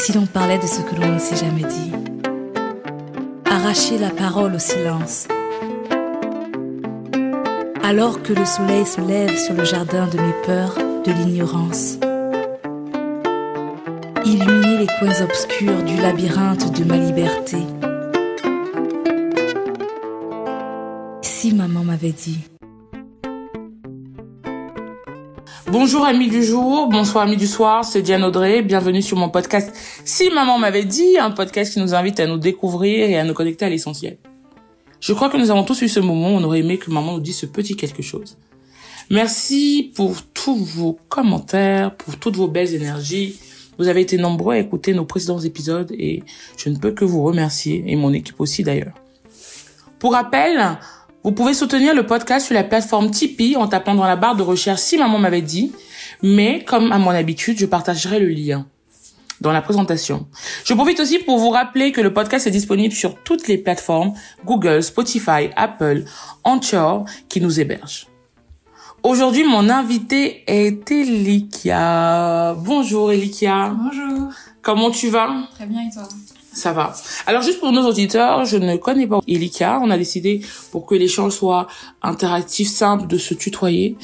si l'on parlait de ce que l'on ne s'est jamais dit? Arracher la parole au silence. Alors que le soleil se lève sur le jardin de mes peurs, de l'ignorance. Illuminer les coins obscurs du labyrinthe de ma liberté. Si maman m'avait dit. Bonjour amis du jour, bonsoir amis du soir, c'est Diane Audrey, bienvenue sur mon podcast Si maman m'avait dit, un podcast qui nous invite à nous découvrir et à nous connecter à l'essentiel. Je crois que nous avons tous eu ce moment où on aurait aimé que maman nous dise ce petit quelque chose. Merci pour tous vos commentaires, pour toutes vos belles énergies. Vous avez été nombreux à écouter nos précédents épisodes et je ne peux que vous remercier, et mon équipe aussi d'ailleurs. Pour rappel, vous pouvez soutenir le podcast sur la plateforme Tipeee en tapant dans la barre de recherche Si maman m'avait dit, mais comme à mon habitude, je partagerai le lien dans la présentation. Je profite aussi pour vous rappeler que le podcast est disponible sur toutes les plateformes Google, Spotify, Apple, Anchor qui nous hébergent. Aujourd'hui, mon invité est Elikia. Bonjour Elikia. Bonjour. Comment tu vas? Très bien, et toi? Ça va. Alors juste pour nos auditeurs, je ne connais pas Elikia. On a décidé pour que l'échange soit interactif, simple, de se tutoyer.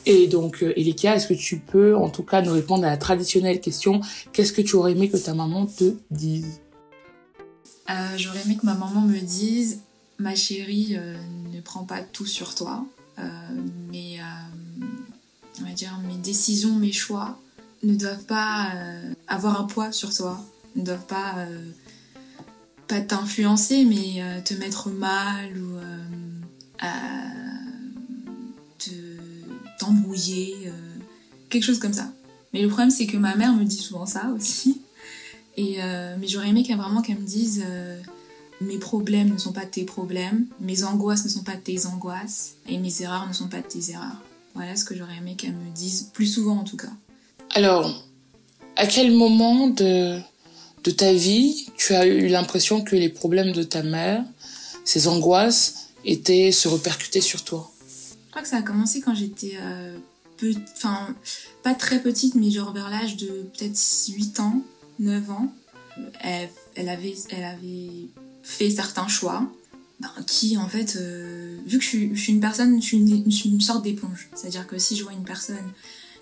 Et donc Elikia, est-ce que tu peux en tout cas nous répondre à la traditionnelle question, qu'est-ce que tu aurais aimé que ta maman te dise? J'aurais aimé que ma maman me dise, ma chérie, ne prends pas tout sur toi, mais on va dire mes décisions, mes choix ne doivent pas avoir un poids sur toi, ne doivent pas t'influencer, mais te mettre mal ou t'embrouiller, quelque chose comme ça. Mais le problème, c'est que ma mère me dit souvent ça aussi. Mais j'aurais aimé qu'elle me dise mes problèmes ne sont pas tes problèmes, mes angoisses ne sont pas tes angoisses, et mes erreurs ne sont pas tes erreurs. Voilà ce que j'aurais aimé qu'elle me dise, plus souvent en tout cas. Alors, à quel moment de ta vie tu as eu l'impression que les problèmes de ta mère, ses angoisses, se répercutaient sur toi? Je crois que ça a commencé quand j'étais pas très petite, mais genre vers l'âge de peut-être 8 ans, 9 ans. Elle avait fait certains choix qui, en fait, vu que je suis une personne, je suis une sorte d'éponge. C'est-à-dire que si je vois une personne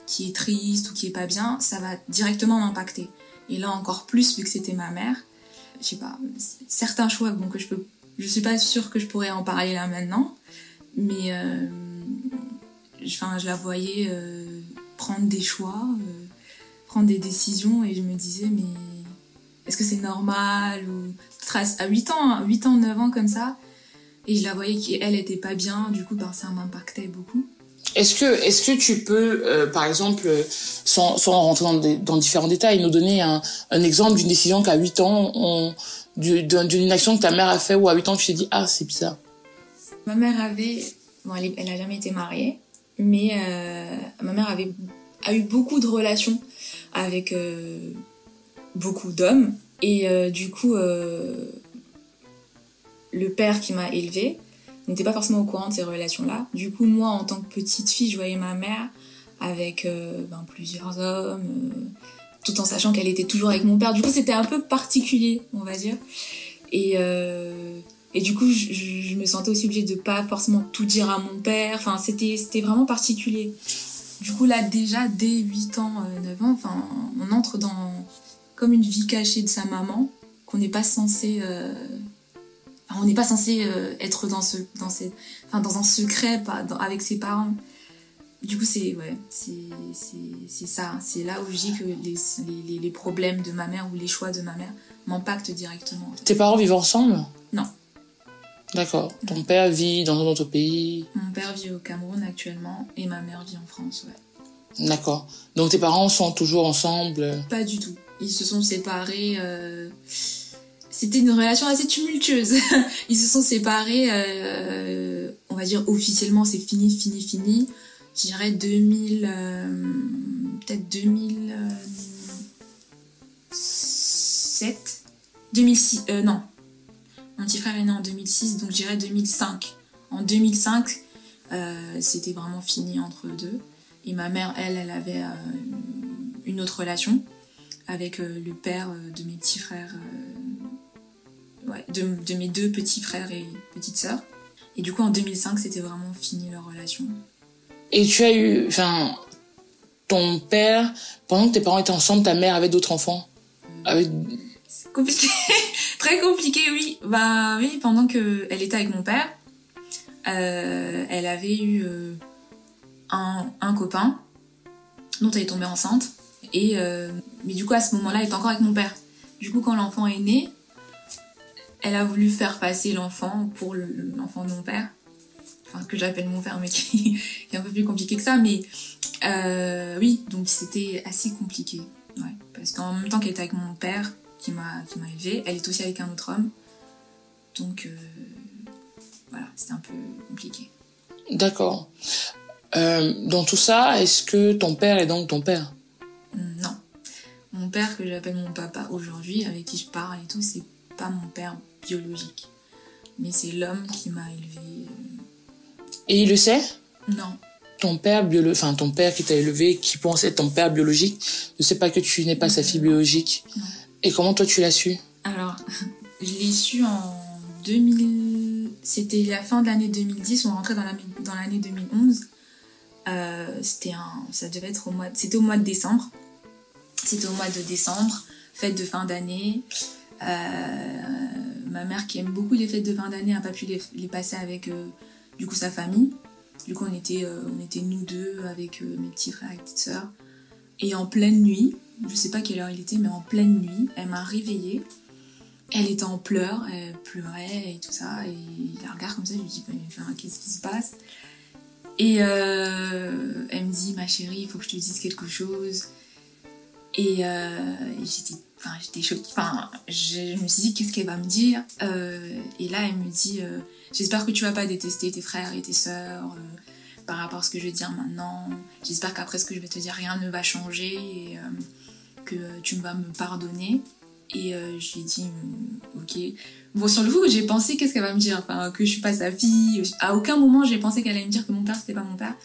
qui est triste ou qui est pas bien, ça va directement m'impacter. Et là encore plus, vu que c'était ma mère, je sais pas, certains choix, bon, je suis pas sûre que je pourrais en parler là maintenant, mais je la voyais prendre des choix, prendre des décisions, et je me disais, mais est-ce que c'est normal? Ou à 8 ans, 9 ans comme ça, et je la voyais qu'elle était pas bien, du coup ça m'impactait beaucoup. Est-ce que tu peux, par exemple, sans rentrer dans différents détails, nous donner un exemple d'une décision qu'à 8 ans, d'une action que ta mère a fait, ou à 8 ans tu t'es dit « Ah, c'est bizarre ». Ma mère elle a jamais été mariée, mais ma mère a eu beaucoup de relations avec beaucoup d'hommes, et du coup, le père qui m'a élevée n'était pas forcément au courant de ces relations-là. Du coup, moi, en tant que petite fille, je voyais ma mère avec plusieurs hommes, tout en sachant qu'elle était toujours avec mon père. Du coup, c'était un peu particulier, on va dire. Et du coup, je me sentais aussi obligée de pas forcément tout dire à mon père. Enfin, c'était vraiment particulier. Du coup, là, déjà, dès 8 ans, 9 ans, on entre dans comme une vie cachée de sa maman, qu'on n'est pas censé... on n'est pas censé être dans un secret avec ses parents. Du coup, c'est ça. C'est là où je dis que les problèmes de ma mère ou les choix de ma mère m'impactent directement. Tes parents vivent ensemble? Non. D'accord. Ton père vit dans un autre pays? Mon père vit au Cameroun actuellement et ma mère vit en France, ouais. D'accord. Donc tes parents sont toujours ensemble? Pas du tout. Ils se sont séparés... C'était une relation assez tumultueuse. Ils se sont séparés, on va dire officiellement, c'est fini. Je dirais 2007, 2006, non. Mon petit frère est né en 2006, donc je dirais 2005. En 2005, c'était vraiment fini entre eux deux. Et ma mère, elle avait une autre relation avec le père de mes petits frères, de mes 2 petits frères et petites sœurs. Et du coup, en 2005, c'était vraiment fini leur relation. Et tu as eu, ton père, pendant que tes parents étaient ensemble, ta mère avait d'autres enfants? C'est compliqué, très compliqué, oui. Bah oui, pendant qu'elle était avec mon père, elle avait eu un copain dont elle est tombée enceinte. Mais du coup, à ce moment-là, elle était encore avec mon père. Du coup, quand l'enfant est né, elle a voulu faire passer l'enfant pour l'enfant de mon père. Enfin, que j'appelle mon père, mais qui est un peu plus compliqué que ça. Mais oui, donc c'était assez compliqué. Ouais, parce qu'en même temps qu'elle était avec mon père, qui m'a élevée, elle est aussi avec un autre homme. Donc voilà, c'était un peu compliqué. D'accord. Dans tout ça, est-ce que ton père est donc ton père? Non. Mon père, que j'appelle mon papa aujourd'hui, avec qui je parle et tout, c'est pas mon père biologique. Mais c'est l'homme qui m'a élevée. Et il le sait? Non. Ton père ton père qui t'a élevé, qui pense être ton père biologique, ne sait pas que tu n'es pas sa fille biologique. Non. Et comment toi tu l'as su? Alors, je l'ai su en 2000. C'était la fin de l'année 2010, on rentrait dans l'année 2011. Ça devait être c'était au mois de décembre. C'était au mois de décembre, fête de fin d'année. Ma mère, qui aime beaucoup les fêtes de fin d'année, n'a pas pu les passer avec du coup sa famille. Du coup, on était nous deux avec mes petits frères et petites sœurs. Et en pleine nuit, je sais pas quelle heure il était, mais en pleine nuit, elle m'a réveillée. Elle était en pleurs, elle pleurait et tout ça. Et je la regarde comme ça, je lui dis qu'est-ce qui se passe? Et elle me dit, ma chérie, il faut que je te dise quelque chose. Et j'étais choquée. Je me suis dit, qu'est-ce qu'elle va me dire? Et là, elle me dit, j'espère que tu vas pas détester tes frères et tes sœurs par rapport à ce que je vais te dire maintenant. J'espère qu'après ce que je vais te dire, rien ne va changer et que tu vas me pardonner. Et je lui ai dit, ok. Bon, sur le coup, j'ai pensé, qu'est-ce qu'elle va me dire? Que je suis pas sa fille. À aucun moment, j'ai pensé qu'elle allait me dire que mon père, c'était pas mon père.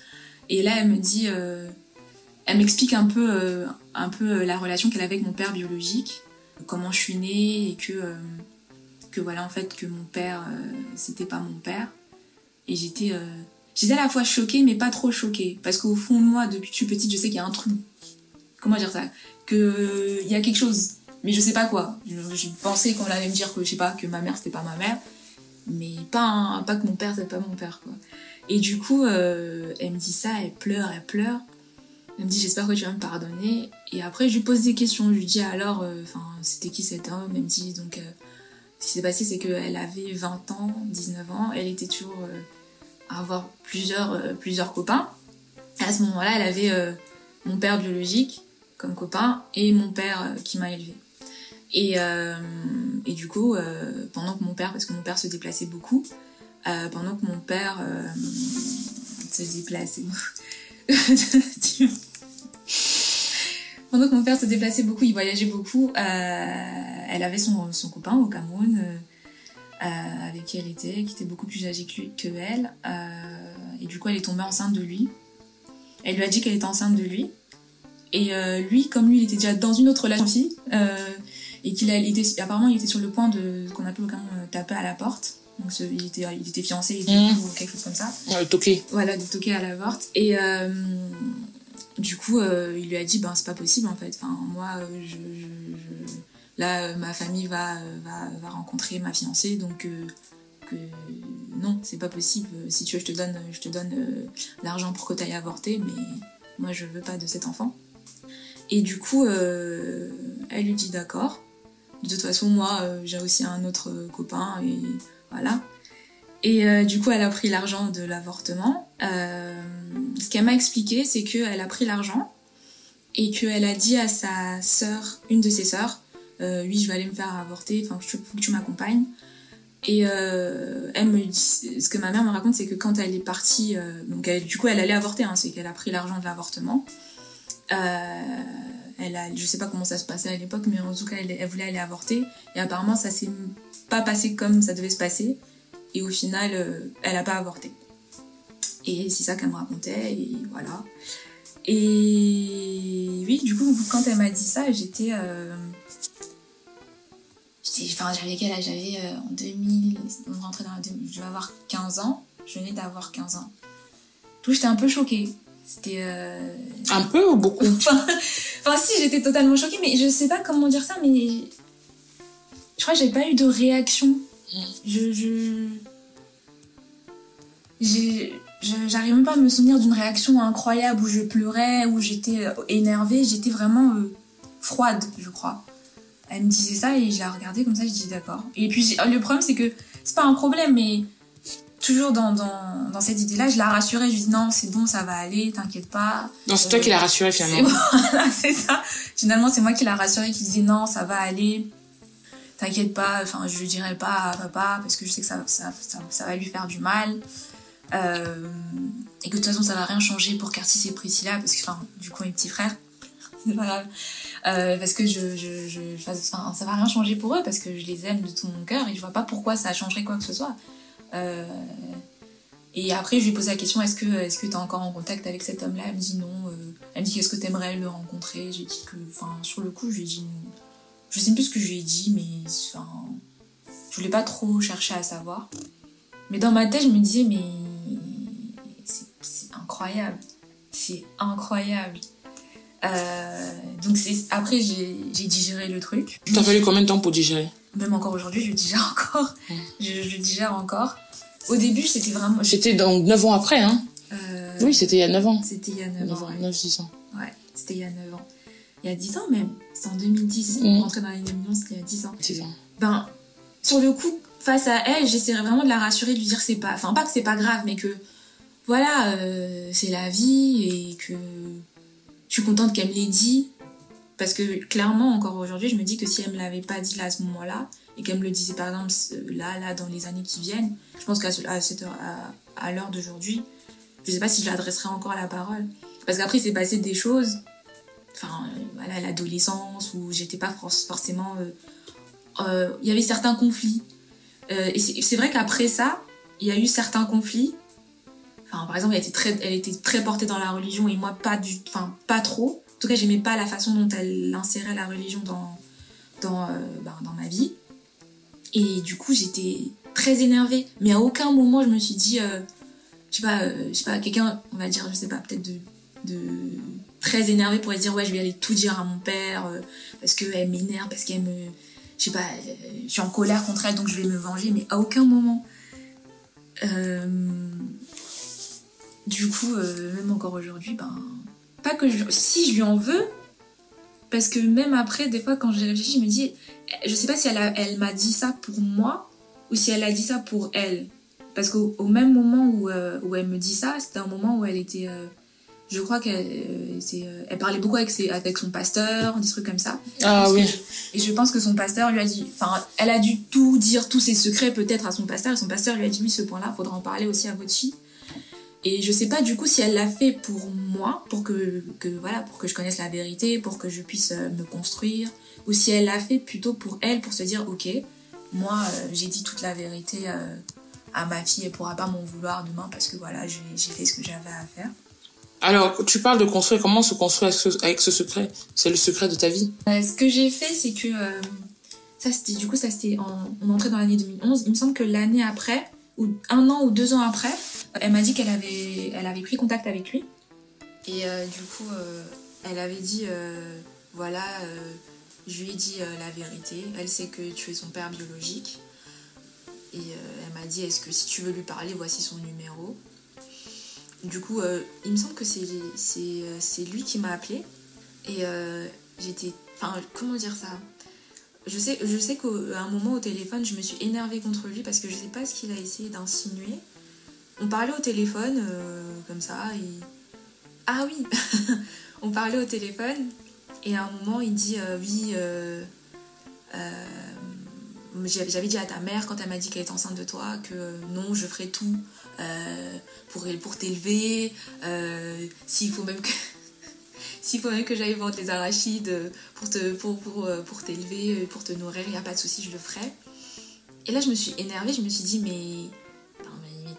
Et là, elle me dit... elle m'explique un peu la relation qu'elle avait avec mon père biologique, comment je suis née et que voilà, en fait, que mon père, c'était pas mon père. Et j'étais à la fois choquée, mais pas trop choquée. Parce qu'au fond de moi, depuis que je suis petite, je sais qu'il y a un truc. Comment dire ça? Il y a quelque chose. Mais je sais pas quoi. Je pensais qu'on allait me dire que, je sais pas, que ma mère, c'était pas ma mère. Mais pas que mon père, c'était pas mon père, quoi. Et du coup, elle me dit ça, elle pleure. Elle me dit, j'espère que tu vas me pardonner. Et après, je lui pose des questions. Je lui dis, alors, c'était qui cet homme? Elle me dit, donc, ce qui s'est passé, c'est qu'elle avait 20 ans, 19 ans. Elle était toujours à avoir plusieurs copains. Et à ce moment-là, elle avait mon père biologique comme copain et mon père qui m'a élevée. Et du coup, pendant que mon père, parce que mon père se déplaçait beaucoup, pendant que mon père se déplaçait... Pendant que mon père se déplaçait beaucoup, il voyageait beaucoup, elle avait son copain au Cameroun avec qui elle était, qui était beaucoup plus âgé que elle, et du coup elle est tombée enceinte de lui. Elle lui a dit qu'elle était enceinte de lui, et lui, comme lui il était déjà dans une autre relation aussi, et apparemment il était sur le point de ce qu'on appelle au Cameroun taper à la porte. Donc il était fiancé et ou quelque chose comme ça. Toquer. Voilà, de toquer à la porte. Et du coup, il lui a dit, c'est pas possible en fait. Moi, là, ma famille va rencontrer ma fiancée, donc non, c'est pas possible. Si tu veux, je te donne l'argent pour que tu ailles avorter, mais moi, je veux pas de cet enfant. Et du coup, elle lui dit d'accord. De toute façon, moi, j'ai aussi un autre copain et voilà. Et du coup, elle a pris l'argent de l'avortement. Ce qu'elle m'a expliqué, c'est qu'elle a pris l'argent et qu'elle a dit à sa sœur, une de ses sœurs, oui, je vais aller me faire avorter, faut que tu m'accompagnes. Et elle me dit, ce que ma mère me raconte, c'est que quand elle est partie, du coup, elle allait avorter, c'est qu'elle a pris l'argent de l'avortement. Je sais pas comment ça se passait à l'époque, mais en tout cas, elle voulait aller avorter. Et apparemment, ça s'est pas passé comme ça devait se passer. Et au final, elle a pas avorté. Et c'est ça qu'elle me racontait, et voilà. Et oui, du coup, quand elle m'a dit ça, j'avais quel âge? J'avais en 2000, on rentrait dans la 2000, je vais avoir 15 ans. Je venais d'avoir 15 ans. Du coup, j'étais un peu choquée. C'était... Un peu ou beaucoup? Enfin, si, j'étais totalement choquée, mais je sais pas comment dire ça, mais... Je crois que j'ai pas eu de réaction. J'arrive même pas à me souvenir d'une réaction incroyable où je pleurais, où j'étais énervée. J'étais vraiment froide, je crois. Elle me disait ça et je la regardais comme ça, je dis d'accord. Et puis le problème, c'est que c'est pas un problème, mais toujours dans cette idée-là, je la rassurais. Je lui dis non, c'est bon, ça va aller, t'inquiète pas. Non, c'est toi qui l'as rassurée finalement. Voilà, c'est ça. Finalement, c'est moi qui l'a rassurée, qui disait non, ça va aller. T'inquiète pas, enfin, je lui dirai pas à papa parce que je sais que ça va lui faire du mal. Et que de toute façon, ça va rien changer pour Curtis et Priscilla parce que, enfin, du coup, mes petits frères, c'est pas grave. Parce que ça va rien changer pour eux parce que je les aime de tout mon cœur et je vois pas pourquoi ça changerait quoi que ce soit. Et après, je lui ai posé la question, est-ce que t'es encore en contact avec cet homme-là? Elle me dit non. Elle me dit, est-ce que t'aimerais le rencontrer? J'ai dit que, enfin, sur le coup, je lui ai dit, je sais plus ce que je lui ai dit, mais enfin, je voulais pas trop chercher à savoir. Mais dans ma tête, je me disais, mais c'est incroyable. C'est incroyable. Donc après, j'ai digéré le truc. T'as fallu combien de temps pour digérer? Même encore aujourd'hui, je digère encore. Je digère encore. Au début, c'était vraiment... C'était donc 9 ans après, hein? Oui, c'était il y a 9 ans. C'était il y a 9 ans. 9-10 ans. Ouais, c'était il y a 9 ans. Il y a 10 ans même. C'est en 2010. On rentrait dans l'année 2011, c'était il y a 10 ans. 10 ans. Ben, sur le coup, face à elle, j'essaierais vraiment de la rassurer, de lui dire que c'est pas... Enfin, pas que c'est pas grave, mais que... Voilà, c'est la vie et que... Je suis contente qu'elle me l'ait dit. Parce que clairement, encore aujourd'hui, je me dis que si elle me l'avait pas dit là à ce moment-là, et qu'elle me le disait par exemple là, dans les années qui viennent, je pense à l'heure d'aujourd'hui, je sais pas si je l'adresserais encore à la parole. Parce qu'après, c'est passé des choses, enfin, voilà, l'adolescence, où j'étais pas forcément... Il y avait certains conflits. Et c'est vrai qu'après ça, il y a eu certains conflits. Enfin, par exemple, elle était très portée dans la religion, et moi, pas trop. En tout cas, j'aimais pas la façon dont elle insérait la religion dans ma vie. Et du coup, j'étais très énervée. Mais à aucun moment, je me suis dit... je sais pas, quelqu'un, on va dire, je sais pas, peut-être de très énervé pourrait se dire, ouais, je vais aller tout dire à mon père, parce qu'elle m'énerve, parce qu'elle me... Je sais pas, je suis en colère contre elle, donc je vais me venger. Mais à aucun moment. Du coup, même encore aujourd'hui, pas que si je lui en veux, parce que même après, des fois, quand j'ai réfléchi, je me dis, je sais pas si elle m'a dit ça pour moi ou si elle a dit ça pour elle. Parce qu'au même moment où elle me dit ça, c'était un moment où elle était... je crois qu'elle elle parlait beaucoup avec son pasteur, des trucs comme ça. Ah oui. Et je pense que son pasteur lui a dit... Enfin, elle a dû tout dire, tous ses secrets peut-être à son pasteur. Et son pasteur lui a dit, oui, ce point-là, il faudra en parler aussi à votre fille. Et je sais pas du coup si elle l'a fait pour moi, pour que je connaisse la vérité, pour que je puisse me construire, ou si elle l'a fait plutôt pour elle, pour se dire ok, moi j'ai dit toute la vérité à ma fille, elle pourra pas m'en vouloir demain parce que voilà, j'ai fait ce que j'avais à faire. Alors, tu parles de construire, comment se construire avec ce secret? C'est le secret de ta vie? Ce que j'ai fait, c'est que on entrait dans l'année 2011, il me semble que l'année après, ou 1 an ou 2 ans après, elle m'a dit qu'elle avait pris contact avec lui. Et du coup, elle avait dit, je lui ai dit la vérité. Elle sait que tu es son père biologique. Et elle m'a dit, est-ce que si tu veux lui parler, voici son numéro. Du coup, il me semble que c'est lui qui m'a appelée. Et j'étais... Enfin, comment dire ça ? Je sais qu'à un moment au téléphone, je me suis énervée contre lui parce que je sais pas ce qu'il a essayé d'insinuer. On parlait au téléphone, comme ça, et... Ah oui On parlait au téléphone, et à un moment, il dit, j'avais dit à ta mère, quand elle m'a dit qu'elle était enceinte de toi, que non, je ferai tout pour t'élever, s'il faut même que j'aille vendre les arachides pour t'élever, pour te nourrir, il n'y a pas de souci, je le ferai. Et là, je me suis énervée, je me suis dit, mais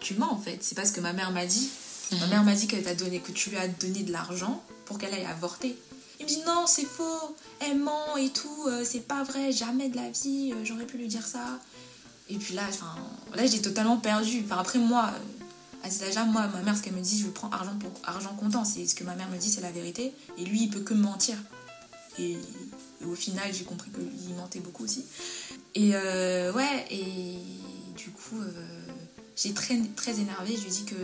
tu mens en fait, c'est pas ce que ma mère m'a dit. Ma mère m'a dit que tu lui as donné de l'argent pour qu'elle aille avorter. Il Il me dit non, c'est faux, elle ment et tout, c'est pas vrai, jamais de la vie, j'aurais pu lui dire ça. Et puis là j'ai totalement perdu. Enfin, après, moi, à cet âge-là, moi, ma mère, ce qu'elle me dit, je prends argent pour argent comptant. C'est ce que ma mère me dit, c'est la vérité. Et lui, il peut que me mentir. Et au final, j'ai compris qu'il mentait beaucoup aussi. Et et du coup, j'ai très, très énervé. Je lui ai dit que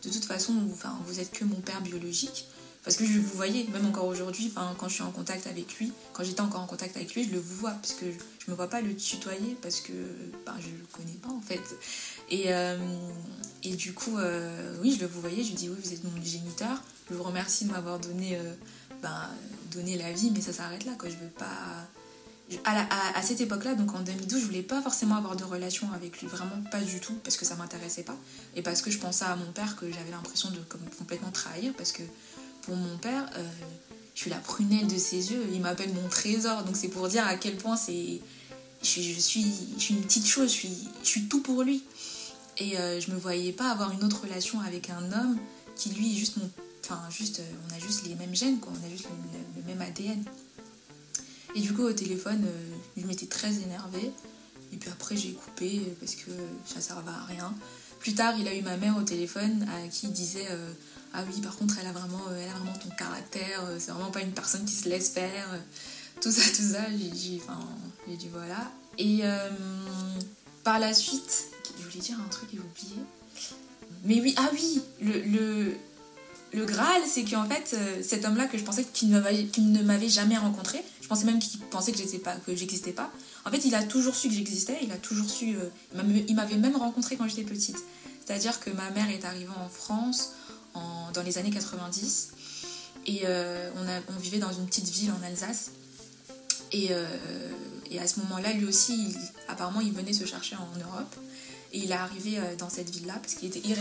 de toute façon, vous êtes que mon père biologique. Parce que je vous voyais, même encore aujourd'hui, quand je suis en contact avec lui, quand j'étais encore en contact avec lui, je le vous vois. Parce que je me vois pas le tutoyer parce que je le connais pas en fait. Et du coup, oui, je le vous voyais, je lui dis oui, vous êtes mon géniteur. Je vous remercie de m'avoir donné la vie, mais ça s'arrête là, quoi. Je veux pas... À cette époque-là, donc en 2012, je voulais pas forcément avoir de relation avec lui, vraiment pas du tout, parce que ça m'intéressait pas. Et parce que je pensais à mon père, que j'avais l'impression de complètement trahir, parce que pour mon père, je suis la prunelle de ses yeux, il m'appelle mon trésor, donc c'est pour dire à quel point je suis une petite chose, je suis tout pour lui. Et je me voyais pas avoir une autre relation avec un homme qui lui est juste on a juste les mêmes gènes, quoi, on a juste le même ADN. Et du coup au téléphone, je m'étais très énervée, et puis après j'ai coupé parce que ça servait à rien. Plus tard, il a eu ma mère au téléphone qui disait ah oui, par contre elle a vraiment ton caractère, c'est vraiment pas une personne qui se laisse faire, tout ça. J'ai dit voilà. Et par la suite, je voulais dire un truc et j'ai oublié. Mais oui, le Graal, c'est qu'en fait, cet homme-là que je pensais qu'il ne m'avait jamais rencontré, je pensais même qu'il pensait que j'existais pas. En fait, il a toujours su que j'existais, il a toujours su... il m'avait même rencontré quand j'étais petite. C'est-à-dire que ma mère est arrivée en France dans les années 90 et on vivait dans une petite ville en Alsace. Et à ce moment-là, lui aussi, apparemment, il venait se chercher en Europe. Et il est arrivé dans cette ville-là, parce qu'il est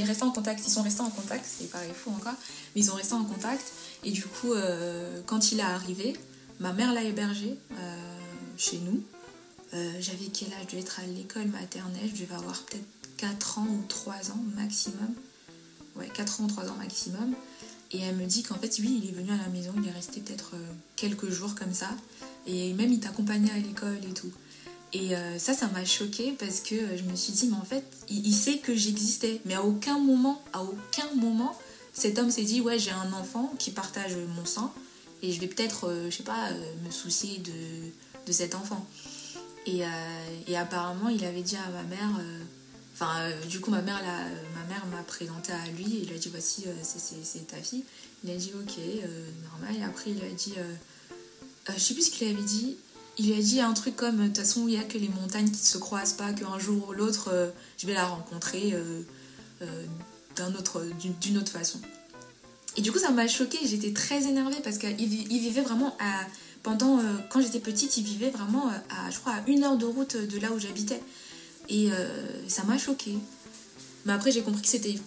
resté en contact. Ils sont restés en contact, c'est pareil fou encore, mais ils sont restés en contact. Et du coup, quand il est arrivé, ma mère l'a hébergé chez nous. J'avais quel âge? Je devais être à l'école maternelle, je devais avoir peut-être 4 ans ou 3 ans maximum. Ouais, 4 ans ou 3 ans maximum. Et elle me dit qu'en fait, oui, il est venu à la maison, il est resté peut-être quelques jours comme ça. Et même, il t'accompagnait à l'école et tout. Et ça m'a choquée parce que je me suis dit, mais en fait, il sait que j'existais. Mais à aucun moment, cet homme s'est dit, ouais, j'ai un enfant qui partage mon sang et je vais peut-être, me soucier de cet enfant. Et apparemment, il avait dit à ma mère, du coup, ma mère m'a présenté à lui et il lui a dit, voici, c'est ta fille. Il a dit, ok, normal. Et après, il lui a dit, je sais plus ce qu'il avait dit. Il lui a dit un truc comme, de toute façon, il n'y a que les montagnes qui ne se croisent pas, qu'un jour ou l'autre, je vais la rencontrer d'une autre façon. Et du coup, ça m'a choquée, j'étais très énervée parce qu'il vivait vraiment quand j'étais petite, il vivait vraiment je crois, à 1 heure de route de là où j'habitais. Et ça m'a choquée. Mais après, j'ai compris que c'était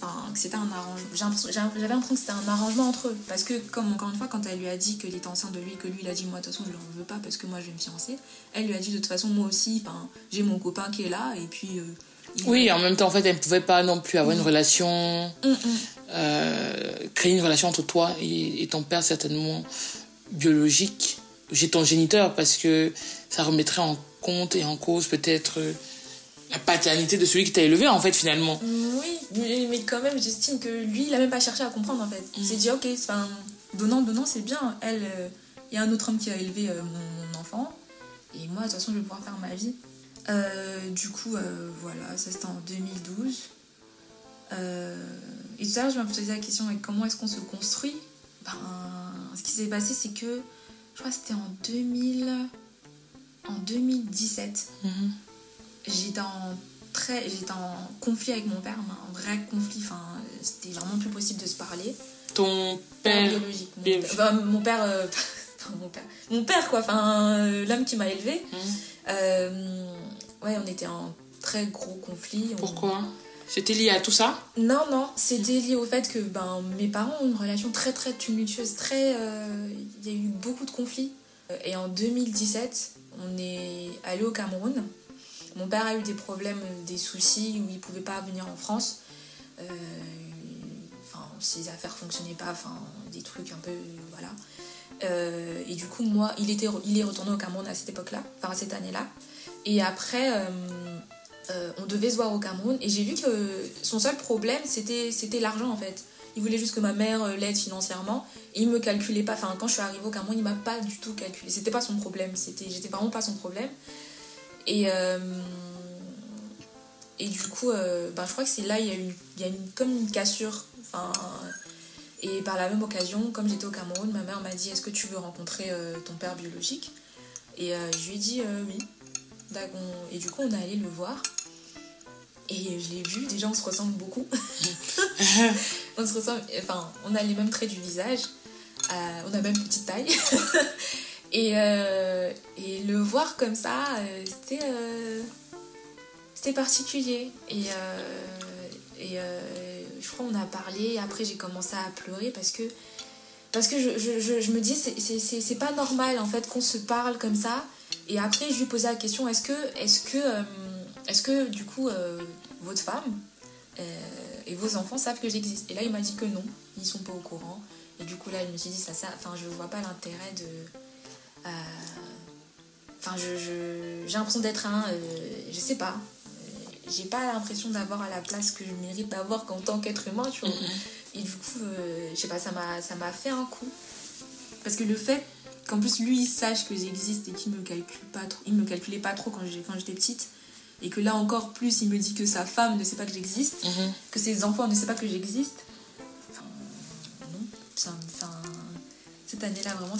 un arrangement. J'avais l'impression que c'était un arrangement entre eux. Parce que, comme encore une fois, quand elle lui a dit qu'il était enceinte de lui, que lui, il a dit, moi, de toute façon, je ne le veux pas parce que moi, je vais me fiancer. Elle lui a dit, de toute façon, moi aussi, j'ai mon copain qui est là. Et puis... oui, en même temps, en fait, elle ne pouvait pas non plus avoir une relation... créer une relation entre toi et ton père, certainement biologique. J'ai ton géniteur, parce que ça remettrait en compte et en cause, peut-être... la paternité de celui qui t'a élevé, en fait, finalement. Oui, mais quand même, j'estime que lui, il a même pas cherché à comprendre, en fait. Il s'est dit, ok, donnant, c'est bien. Elle, il y a un autre homme qui a élevé mon enfant. Et moi, de toute façon, je vais pouvoir faire ma vie. Du coup, voilà, ça c'était en 2012. Et tout à l'heure, je me posais la question, comment est-ce qu'on se construit? Ce qui s'est passé, c'est que, je crois que c'était en 2017. J'étais en conflit avec mon père, un vrai conflit, c'était vraiment plus possible de se parler. Ton père biologique. Mon père, quoi, l'homme qui m'a élevée. Ouais, on était en très gros conflit. Pourquoi? C'était lié à tout ça? Non, c'était lié au fait que mes parents ont une relation très très tumultueuse, il y a eu beaucoup de conflits. Et en 2017, on est allé au Cameroun. Mon père a eu des problèmes, des soucis où il ne pouvait pas venir en France. Ses affaires ne fonctionnaient pas, des trucs un peu... Voilà. Et du coup, moi, il est retourné au Cameroun à cette époque-là, enfin à cette année-là. Et après, on devait se voir au Cameroun. Et j'ai vu que son seul problème, c'était l'argent en fait. Il voulait juste que ma mère l'aide financièrement. Et il me calculait pas. Enfin, quand je suis arrivée au Cameroun, il m'a pas du tout calculé. C'était pas son problème. J'étais vraiment pas son problème. Et du coup, je crois que c'est là, il y a comme une cassure. Enfin, et par la même occasion, comme j'étais au Cameroun, ma mère m'a dit: est-ce que tu veux rencontrer ton père biologique? Et je lui ai dit oui. Et du coup, on est allé le voir. Et je l'ai vu, déjà on se ressemble beaucoup. On se ressemble, enfin, on a les mêmes traits du visage. On a même petite taille. et le voir comme ça, c'était particulier. Et je crois qu'on a parlé. Après, j'ai commencé à pleurer parce que je me dis c'est pas normal en fait qu'on se parle comme ça. Et après, je lui posais la question: est-ce que du coup votre femme et vos enfants savent que j'existe? Et là, il m'a dit que non, ils sont pas au courant. Et du coup, là, je me suis dit je vois pas l'intérêt de. J'ai l'impression d'être je sais pas. J'ai pas l'impression d'avoir à la place que je mérite d'avoir qu'en tant qu'être humain, tu vois. Et du coup, je sais pas, ça m'a fait un coup. Parce que le fait qu'en plus lui il sache que j'existe et qu'il me calcule pas trop, il me calculait pas trop quand j'étais petite, et que là encore plus il me dit que sa femme ne sait pas que j'existe, que ses enfants ne savent pas que j'existe. Non, cette année-là vraiment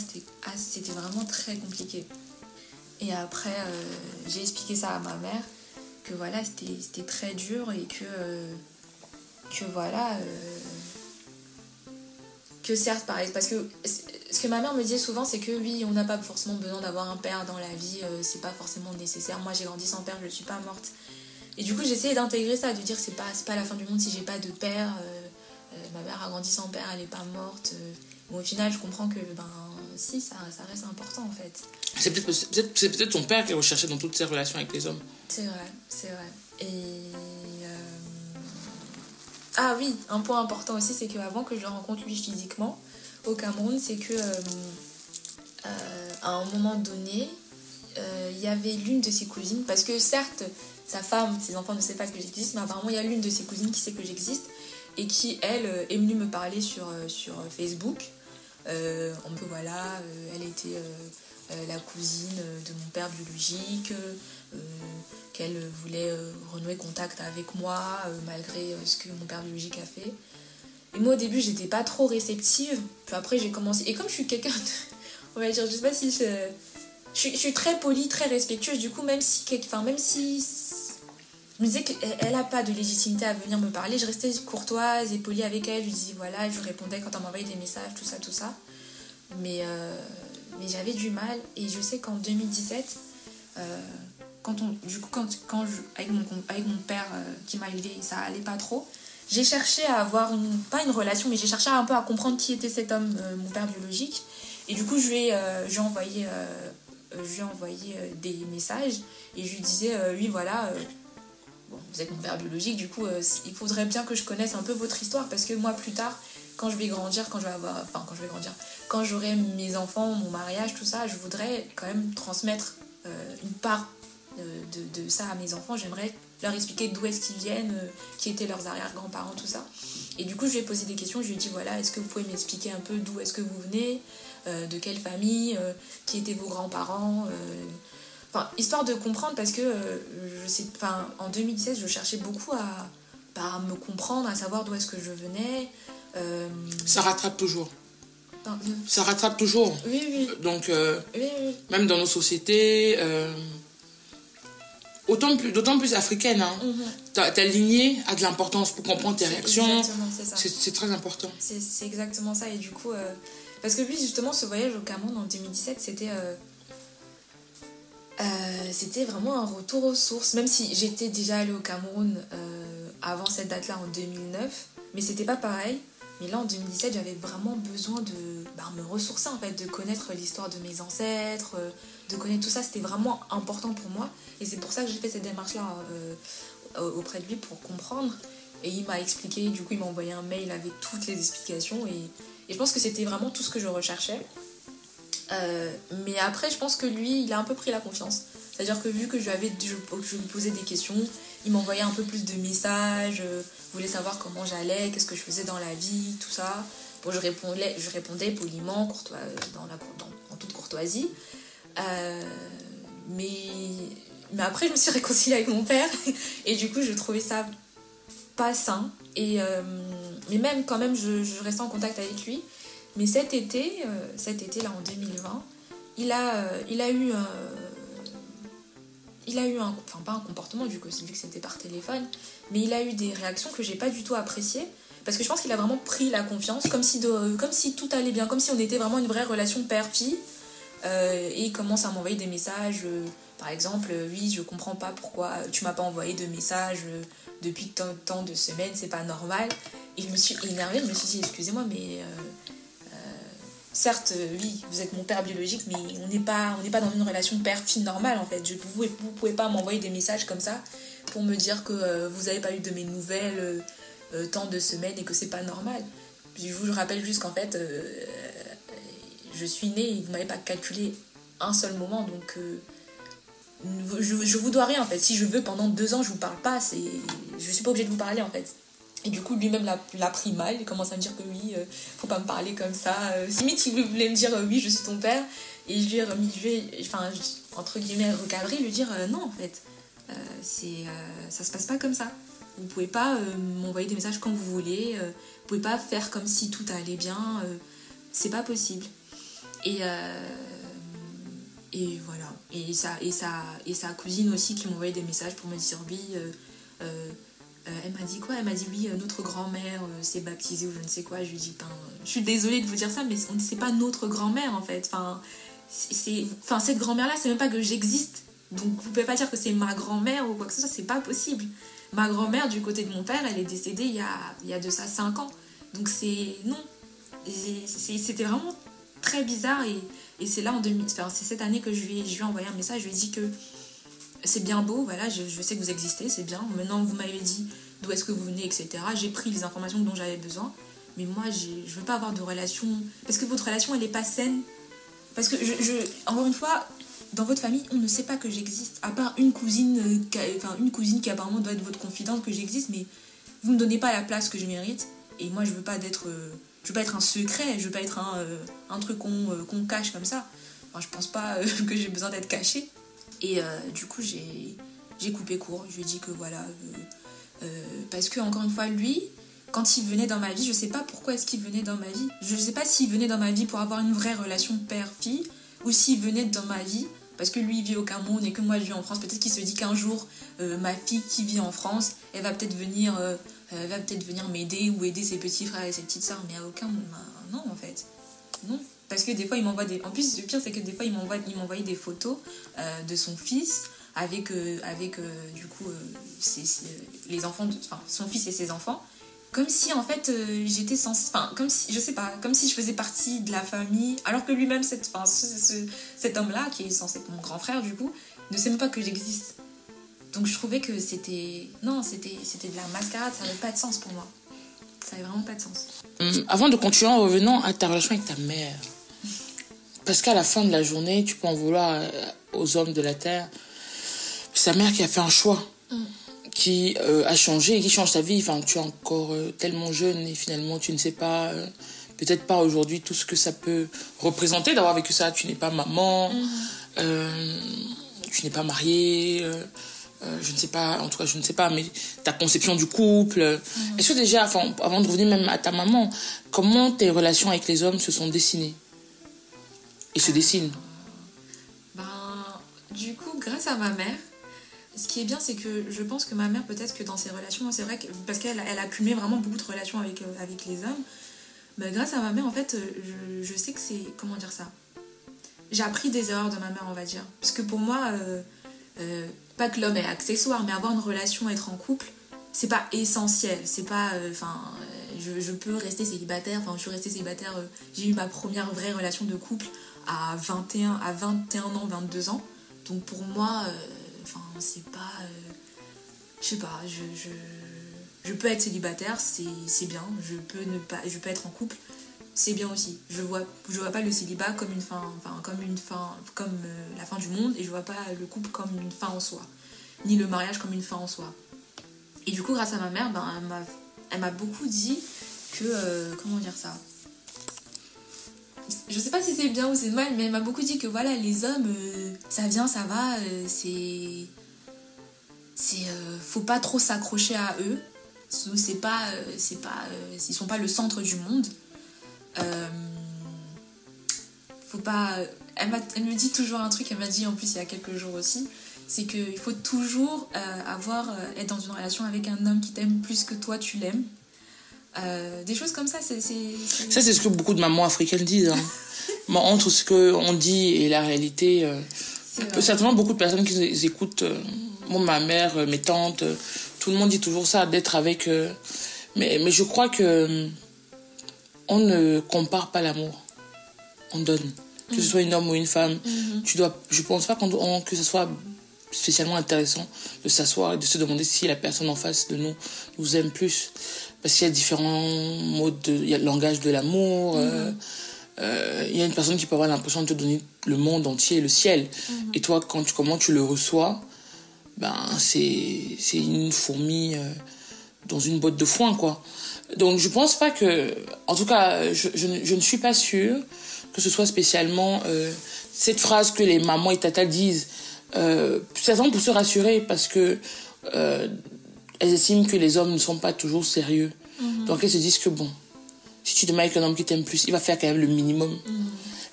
c'était vraiment très compliqué. Et après j'ai expliqué ça à ma mère, que voilà c'était très dur, et que voilà que certes pareil, parce que ce que ma mère me disait souvent, c'est que oui, on n'a pas forcément besoin d'avoir un père dans la vie, c'est pas forcément nécessaire. Moi j'ai grandi sans père, je suis pas morte. Et du coup j'essayais d'intégrer ça, de dire c'est pas la fin du monde si j'ai pas de père. Ma mère a grandi sans père, elle est pas morte. Bon, au final je comprends que si ça reste important en fait. C'est peut-être ton père qui est recherché dans toutes ses relations avec les hommes. C'est vrai. Et ah oui, un point important aussi, c'est qu'avant que je le rencontre lui physiquement au Cameroun, c'est que à un moment donné, il y avait l'une de ses cousines, parce que certes sa femme, ses enfants ne savent pas que j'existe, mais apparemment il y a l'une de ses cousines qui sait que j'existe, et qui elle est venue me parler sur Facebook. Elle était la cousine de mon père biologique, qu'elle voulait renouer contact avec moi malgré ce que mon père biologique a fait. Et moi au début j'étais pas trop réceptive, puis après j'ai commencé, et comme je suis quelqu'un on va dire, je sais pas si je suis très polie, très respectueuse, du coup même si je me disais qu'elle a pas de légitimité à venir me parler, je restais courtoise et polie avec elle, je lui disais voilà, je lui répondais quand elle m'envoyait des messages, tout ça. Mais j'avais du mal, et je sais qu'en 2017, avec mon père qui m'a élevée, ça allait pas trop. J'ai cherché à avoir pas une relation, mais j'ai cherché un peu à comprendre qui était cet homme, mon père biologique. Et du coup, je lui ai envoyé des messages, et je lui disais oui voilà, vous êtes mon père biologique, du coup il faudrait bien que je connaisse un peu votre histoire, parce que moi plus tard, quand j'aurai mes enfants, mon mariage, tout ça, je voudrais quand même transmettre une part de ça à mes enfants. J'aimerais leur expliquer d'où est-ce qu'ils viennent, qui étaient leurs arrière-grands-parents, tout ça. Et du coup, je lui ai posé des questions, je lui ai dit voilà, est-ce que vous pouvez m'expliquer un peu d'où est-ce que vous venez, de quelle famille, qui étaient vos grands-parents, histoire de comprendre, parce que en 2017, je cherchais beaucoup à me comprendre, à savoir d'où est-ce que je venais. Ça rattrape toujours. Ça rattrape toujours. Oui. Donc, oui. Même dans nos sociétés, d'autant plus africaines, hein. Ta lignée a de l'importance pour comprendre tes réactions. Exactement, c'est ça. C'est très important. C'est exactement ça. Et du coup, parce que lui, justement, ce voyage au Cameroun en 2017, c'était vraiment un retour aux sources. Même si j'étais déjà allée au Cameroun avant cette date-là, en 2009, mais c'était pas pareil. Mais là, en 2017, j'avais vraiment besoin de me ressourcer, en fait, de connaître l'histoire de mes ancêtres, de connaître tout ça. C'était vraiment important pour moi. Et c'est pour ça que j'ai fait cette démarche-là auprès de lui, pour comprendre. Et il m'a expliqué, du coup, il m'a envoyé un mail avec toutes les explications. Et je pense que c'était vraiment tout ce que je recherchais. Mais après, je pense que lui, il a un peu pris la confiance. C'est-à-dire que vu que je lui posais des questions, il m'envoyait un peu plus de messages, voulait savoir comment j'allais, qu'est-ce que je faisais dans la vie, tout ça. Bon, je répondais poliment, en toute courtoisie. Mais après, je me suis réconciliée avec mon père et du coup, je trouvais ça pas sain. Mais même, quand même, je restais en contact avec lui. Mais cet été, là, en 2020, il a eu enfin pas un comportement vu que c'était par téléphone, mais il a eu des réactions que j'ai pas du tout appréciées. Parce que je pense qu'il a vraiment pris la confiance, comme si tout allait bien, comme si on était vraiment une vraie relation père-fille. Et il commence à m'envoyer des messages, par exemple, oui, je comprends pas pourquoi tu m'as pas envoyé de messages depuis tant de semaines, c'est pas normal. Et je me suis énervée, je me suis dit, excusez-moi, mais certes, oui, vous êtes mon père biologique, mais on n'est pas dans une relation père-fille normale en fait. Vous pouvez pas m'envoyer des messages comme ça pour me dire que vous avez pas eu de mes nouvelles tant de semaines et que c'est pas normal. Puis je vous rappelle juste qu'en fait, je suis née et vous m'avez pas calculé un seul moment, donc je vous dois rien en fait. Si je veux pendant 2 ans je vous parle pas, je suis pas obligée de vous parler en fait. Et du coup lui-même l'a pris mal, il commence à me dire que oui, faut pas me parler comme ça. Limite il voulait me dire oui je suis ton père, et je vais entre guillemets recadrer, lui dire non en fait, ça se passe pas comme ça. Vous pouvez pas m'envoyer des messages quand vous voulez, vous pouvez pas faire comme si tout allait bien, c'est pas possible. Et voilà. Et sa cousine aussi qui m'envoyait des messages pour me dire oui, elle m'a dit quoi ? Elle m'a dit oui, notre grand-mère s'est baptisée ou je ne sais quoi. Je lui ai dit, je suis désolée de vous dire ça, mais c'est pas notre grand-mère en fait. Cette grand-mère-là, c'est même pas que j'existe. Donc vous pouvez pas dire que c'est ma grand-mère ou quoi que ce soit, c'est pas possible. Ma grand-mère, du côté de mon père, elle est décédée il y a de ça 5 ans. Donc non. C'était vraiment très bizarre et c'est là c'est cette année que je lui ai envoyé un message. Je lui ai dit que c'est bien beau, voilà, je sais que vous existez, c'est bien. Maintenant, vous m'avez dit d'où est-ce que vous venez, etc. J'ai pris les informations dont j'avais besoin. Mais moi, je veux pas avoir de relation... Parce que votre relation, elle est pas saine. Parce que, encore une fois, dans votre famille, on ne sait pas que j'existe. À part une cousine qui apparemment doit être votre confidente que j'existe. Mais vous ne me donnez pas la place que je mérite. Et moi, je veux pas être un secret. Je veux pas être un truc qu'on cache comme ça. Enfin, je pense pas que j'ai besoin d'être cachée. Et du coup, j'ai coupé court. Je lui ai dit que voilà... parce que, encore une fois, lui... Quand il venait dans ma vie, je sais pas pourquoi est-ce qu'il venait dans ma vie. Je sais pas s'il venait dans ma vie pour avoir une vraie relation père-fille ou s'il venait dans ma vie parce que lui il vit au Cameroun et que moi je vis en France. Peut-être qu'il se dit qu'un jour ma fille qui vit en France, elle va peut-être venir m'aider ou aider ses petits frères et ses petites sœurs. Mais à aucun moment, non en fait. Non. Parce que des fois il m'envoie des... En plus le pire c'est que des fois il m'envoyait des photos de son fils avec du coup les enfants, son fils et ses enfants. Comme si en fait j'étais comme si je faisais partie de la famille, alors que lui-même cet homme-là qui est censé être mon grand frère du coup ne sait même pas que j'existe. Donc je trouvais que c'était de la mascarade, ça n'avait pas de sens pour moi. Ça n'avait vraiment pas de sens. Avant de continuer, en revenant à ta relation avec ta mère, parce qu'à la fin de la journée tu peux en vouloir aux hommes de la terre, c'est sa mère qui a fait un choix. Qui a changé et qui change ta vie. Enfin, tu es encore tellement jeune et finalement tu ne sais pas, peut-être pas aujourd'hui tout ce que ça peut représenter d'avoir vécu ça. Tu n'es pas maman, tu n'es pas mariée, je ne sais pas, en tout cas je ne sais pas, mais ta conception du couple. Est-ce que déjà, avant de revenir même à ta maman, comment tes relations avec les hommes se sont dessinées et se dessinent? Du coup, grâce à ma mère, ce qui est bien, c'est que je pense que ma mère, peut-être que dans ses relations, c'est vrai que parce qu'elle a cumulé vraiment beaucoup de relations avec les hommes, mais grâce à ma mère, en fait, je sais que c'est... Comment dire ça ? J'ai appris des erreurs de ma mère, on va dire. Parce que pour moi, pas que l'homme est accessoire, mais avoir une relation, être en couple, c'est pas essentiel. C'est pas... je peux rester célibataire. Enfin, je suis restée célibataire. J'ai eu ma première vraie relation de couple à 21 ans, 22 ans. Donc pour moi... c'est pas... je sais pas, je peux être célibataire, c'est bien, je peux être en couple, c'est bien aussi. Je vois pas le célibat comme comme la fin du monde, et je vois pas le couple comme une fin en soi, ni le mariage comme une fin en soi. Et du coup, grâce à ma mère, elle m'a beaucoup dit que comment dire ça, je sais pas si c'est bien ou c'est mal, mais elle m'a beaucoup dit que voilà, les hommes, ça vient, ça va, faut pas trop s'accrocher à eux. Ils sont pas le centre du monde. Faut pas. Elle me dit toujours un truc. Elle m'a dit en plus il y a quelques jours aussi, c'est qu'il faut toujours être dans une relation avec un homme qui t'aime plus que toi tu l'aimes. Des choses comme ça, Ça, c'est ce que beaucoup de mamans africaines disent. Hein. Entre ce qu'on dit et la réalité, certainement beaucoup de personnes qui écoutent, ma mère, mes tantes, tout le monde dit toujours ça, d'être avec... mais je crois que on ne compare pas l'amour. On donne. Que ce soit une homme ou une femme. Je pense pas que ce soit spécialement intéressant de s'asseoir et de se demander si la personne en face de nous aime plus. Parce qu'il y a différents modes, il y a le langage de l'amour. Il y a une personne qui peut avoir l'impression de te donner le monde entier, le ciel. Et toi, comment tu le reçois, c'est une fourmi dans une botte de foin, quoi. Donc je pense pas que... En tout cas, je ne suis pas sûre que ce soit spécialement cette phrase que les mamans et tatas disent. Certainement pour se rassurer, parce que elles estiment que les hommes ne sont pas toujours sérieux. Donc elles se disent que bon, si tu te mets avec un homme qui t'aime plus, il va faire quand même le minimum.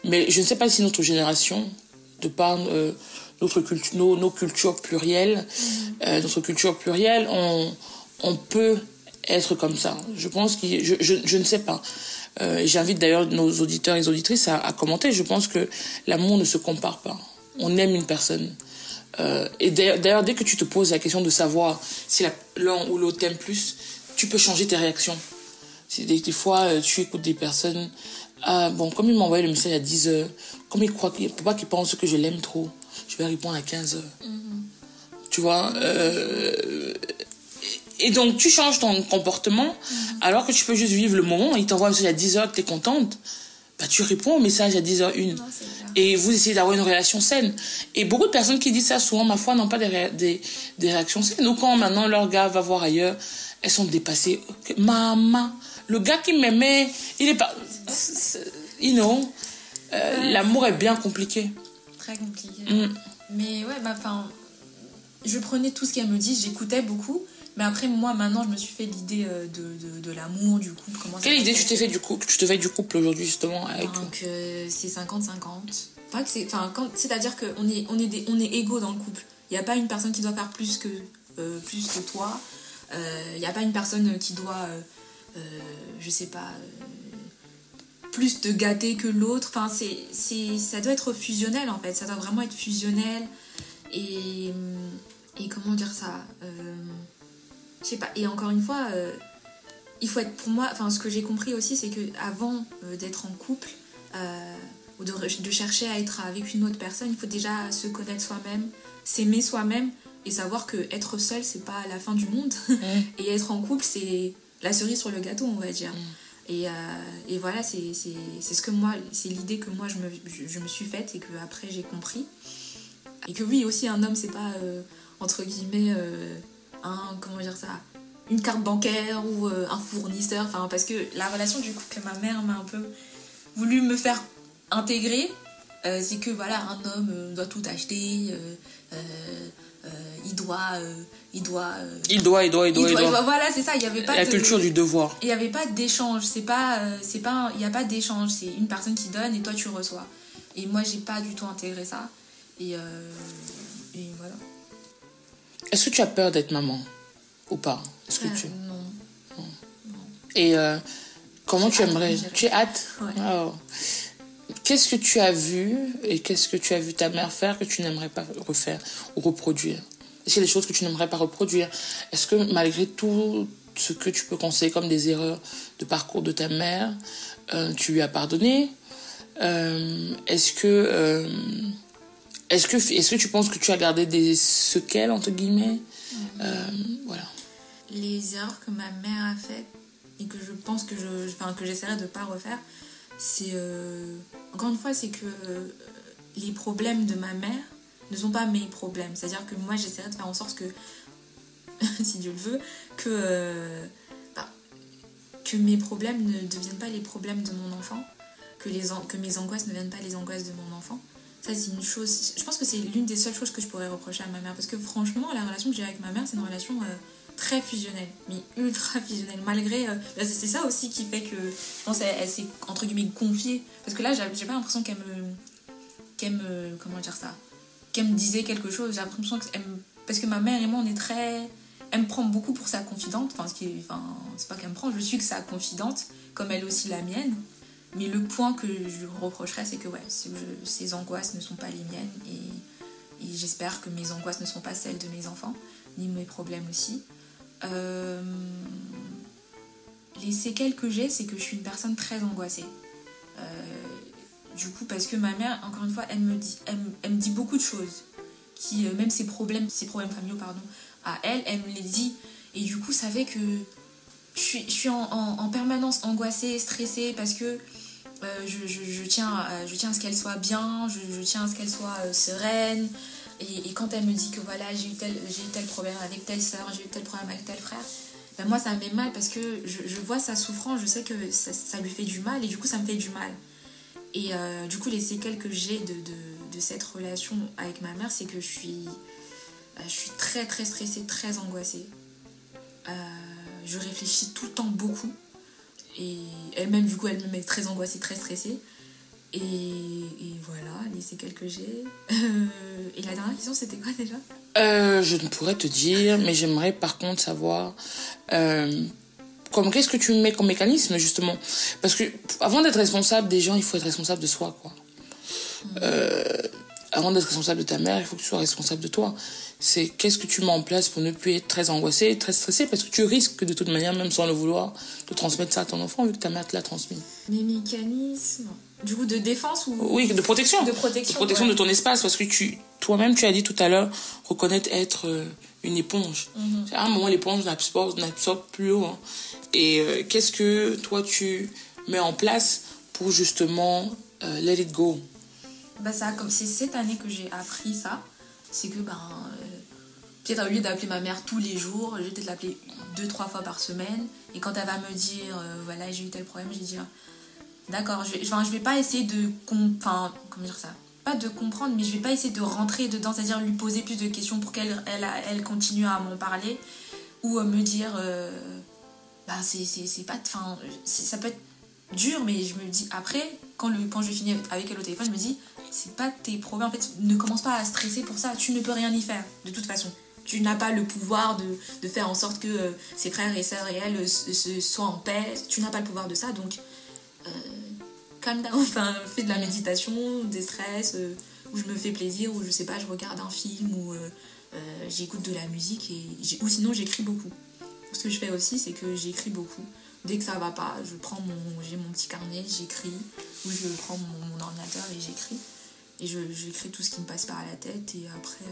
Mais je ne sais pas si notre génération, de par nos cultures plurielles, on peut être comme ça. Je pense que je ne sais pas. J'invite d'ailleurs nos auditeurs et auditrices à commenter. Je pense que l'amour ne se compare pas. On aime une personne. Et d'ailleurs, dès que tu te poses la question de savoir si l'un ou l'autre t'aime plus, tu peux changer tes réactions. Des fois, tu écoutes des personnes. Comme il m'a envoyé le message à 10h, comme il croit pour pas qu'il pense que je l'aime trop, je vais répondre à 15h. Tu vois et donc, tu changes ton comportement, alors que tu peux juste vivre le moment. Il t'envoie un message à 10h, que t'es contente. Tu réponds au message à 10h01. Et vous essayez d'avoir une relation saine. Et beaucoup de personnes qui disent ça, souvent, ma foi, n'ont pas des réactions saines. Ou quand maintenant leur gars va voir ailleurs, elles sont dépassées. Maman, le gars qui m'aimait, il est pas... l'amour est bien compliqué. Très compliqué. Mais ouais, je prenais tout ce qu'elle me dit, j'écoutais beaucoup. Mais après, moi, maintenant, je me suis fait l'idée de l'amour, du couple. Quelle idée tu te fais du couple aujourd'hui, justement avec... Donc, c'est 50-50. C'est-à-dire qu'on est égaux dans le couple. Il n'y a pas une personne qui doit faire plus que toi. Il n'y a pas une personne qui doit, je sais pas, plus te gâter que l'autre. Enfin, ça doit être fusionnel, en fait. Ça doit vraiment être fusionnel. Et comment dire ça je sais pas. Et encore une fois, il faut être, pour moi, ce que j'ai compris aussi, c'est que avant d'être en couple ou de chercher à être avec une autre personne, il faut déjà se connaître soi-même, s'aimer soi-même et savoir que être seul, c'est pas la fin du monde. Et être en couple, c'est la cerise sur le gâteau, on va dire. Et voilà, c'est l'idée que moi je me suis faite et que après j'ai compris. Et que oui, aussi un homme, c'est pas entre guillemets une carte bancaire ou un fournisseur, parce que la relation du coup que ma mère m'a un peu voulu me faire intégrer, c'est que voilà, un homme doit tout acheter, il doit. Voilà, c'est ça. Il y avait pas la culture du devoir. Il y avait pas d'échange. Il y a pas d'échange. C'est une personne qui donne et toi tu reçois. Et moi j'ai pas du tout intégré ça. Et voilà. Est-ce que tu as peur d'être maman ou pas? Non. Et comment tu aimerais? Tu as hâte? Ouais. Oh. Qu'est-ce que tu as vu et qu'est-ce que tu as vu ta mère faire que tu n'aimerais pas refaire ou reproduire? Est-ce qu'il y a des choses que tu n'aimerais pas reproduire? Est-ce que malgré tout ce que tu peux conseiller comme des erreurs de parcours de ta mère, tu lui as pardonné? Est-ce que tu penses que tu as gardé des séquelles, entre guillemets? Voilà. Les erreurs que ma mère a faites et que je pense que j'essaierai de ne pas refaire, c'est encore une fois, c'est que les problèmes de ma mère ne sont pas mes problèmes. C'est-à-dire que moi, j'essaierai de faire en sorte que, si Dieu le veut, que mes problèmes ne deviennent pas les problèmes de mon enfant, que mes angoisses ne deviennent pas les angoisses de mon enfant. Ça, c'est une chose... Je pense que c'est l'une des seules choses que je pourrais reprocher à ma mère. Parce que franchement, la relation que j'ai avec ma mère, c'est une relation très fusionnelle. Mais ultra fusionnelle. Malgré... c'est ça aussi qui fait que... Je pense qu'elle s'est, entre guillemets, confiée. Parce que là, j'ai pas l'impression qu'elle me... Comment dire ça? Qu'elle me disait quelque chose. J'ai l'impression que... Parce que ma mère et moi, on est très... Elle me prend beaucoup pour sa confidente. C'est pas qu'elle me prend, je suis que sa confidente. Comme elle aussi la mienne. Mais le point que je lui reprocherais, c'est que ces angoisses ne sont pas les miennes et j'espère que mes angoisses ne sont pas celles de mes enfants, ni mes problèmes aussi. Les séquelles que j'ai, c'est que je suis une personne très angoissée. Du coup, parce que ma mère, encore une fois, elle me dit beaucoup de choses. Même ses problèmes familiaux, à elle me les dit. Et du coup, ça fait que je suis en permanence angoissée, stressée, parce que je tiens à ce qu'elle soit bien, je tiens à ce qu'elle soit sereine. Et quand elle me dit que voilà, j'ai eu tel problème avec telle soeur, j'ai eu tel problème avec tel frère, ben moi ça me met mal parce que je vois sa souffrance, je sais que ça lui fait du mal et du coup ça me fait du mal. Et du coup les séquelles que j'ai de cette relation avec ma mère, c'est que je suis très très stressée, très angoissée. Je réfléchis tout le temps beaucoup. Et elle-même, du coup, elle me met très angoissée, très stressée. Et voilà, les séquelles que j'ai. Et la dernière question, c'était quoi déjà ? Je ne pourrais te dire, mais j'aimerais par contre savoir qu'est-ce que tu mets comme mécanisme, justement. Parce que avant d'être responsable des gens, il faut être responsable de soi, quoi. Avant d'être responsable de ta mère, il faut que tu sois responsable de toi. C'est qu'est-ce que tu mets en place pour ne plus être très angoissée, très stressée, parce que tu risques de toute manière, même sans le vouloir, de transmettre ça à ton enfant vu que ta mère te l'a transmis. Mes mécanismes, du coup, de défense ou... Oui, de protection. De protection de ton espace, parce que toi-même, tu as dit tout à l'heure, reconnaître être une éponge. À un moment, l'éponge n'absorbe plus l'eau. Hein. Et qu'est-ce que toi, tu mets en place pour justement let it go? C'est cette année que j'ai appris ça. C'est que peut-être au lieu d'appeler ma mère tous les jours, je vais peut-être l'appeler 2-3 fois par semaine. Et quand elle va me dire voilà, j'ai eu tel problème, je vais dire d'accord, je vais pas essayer comment dire ça, pas de comprendre, mais je vais pas essayer de rentrer dedans, c'est-à-dire lui poser plus de questions pour qu'elle continue à m'en parler, ou me dire c'est pas, ça peut être dur, mais je me dis après, quand je finis avec elle au téléphone, je me dis c'est pas tes problèmes, en fait, ne commence pas à stresser pour ça, tu ne peux rien y faire de toute façon. Tu n'as pas le pouvoir de faire en sorte que ses frères et sœurs et elle soient en paix. Tu n'as pas le pouvoir de ça, donc calme down, fais de la méditation, des stress, où je me fais plaisir, où je sais pas, je regarde un film, ou j'écoute de la musique, ou sinon j'écris beaucoup. Ce que je fais aussi, c'est que j'écris beaucoup. Dès que ça va pas, j'ai mon petit carnet, j'écris, ou je prends mon ordinateur et j'écris. Et j'écris tout ce qui me passe par la tête, et après...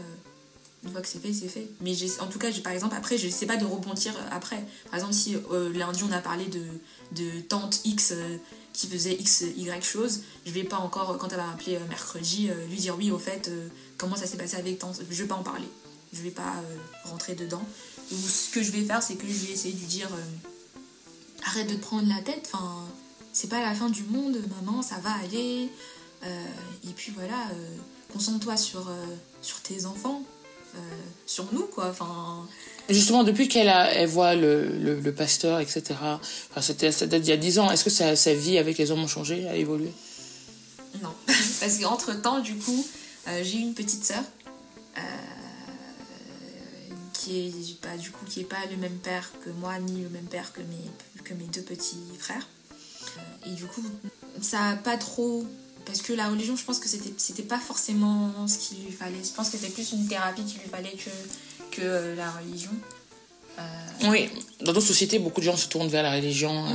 une fois que c'est fait, c'est fait. Mais en tout cas, par exemple, après, je sais pas de rebondir après. Par exemple, si lundi, on a parlé de tante X qui faisait X, Y chose, je vais pas encore, quand elle va m'appeler mercredi, lui dire oui, au fait, comment ça s'est passé avec tante. Je vais pas en parler. Je vais pas rentrer dedans. Ou ce que je vais faire, c'est que je vais essayer de lui dire arrête de te prendre la tête, c'est pas la fin du monde, maman, ça va aller. Et puis voilà, concentre-toi sur tes enfants. Sur nous, quoi. Justement, depuis elle voit le pasteur, etc., ça date d'il y a 10 ans, est-ce que sa vie avec les hommes a changé, a évolué? Non, parce qu'entre-temps, du coup, j'ai eu une petite sœur qui est pas le même père que moi, ni le même père que mes deux petits frères. Et du coup, ça a pas trop... Parce que la religion, je pense que c'était pas forcément ce qu'il lui fallait. Je pense que c'était plus une thérapie qu'il lui fallait que la religion. Oui, dans d'autres sociétés, beaucoup de gens se tournent vers la religion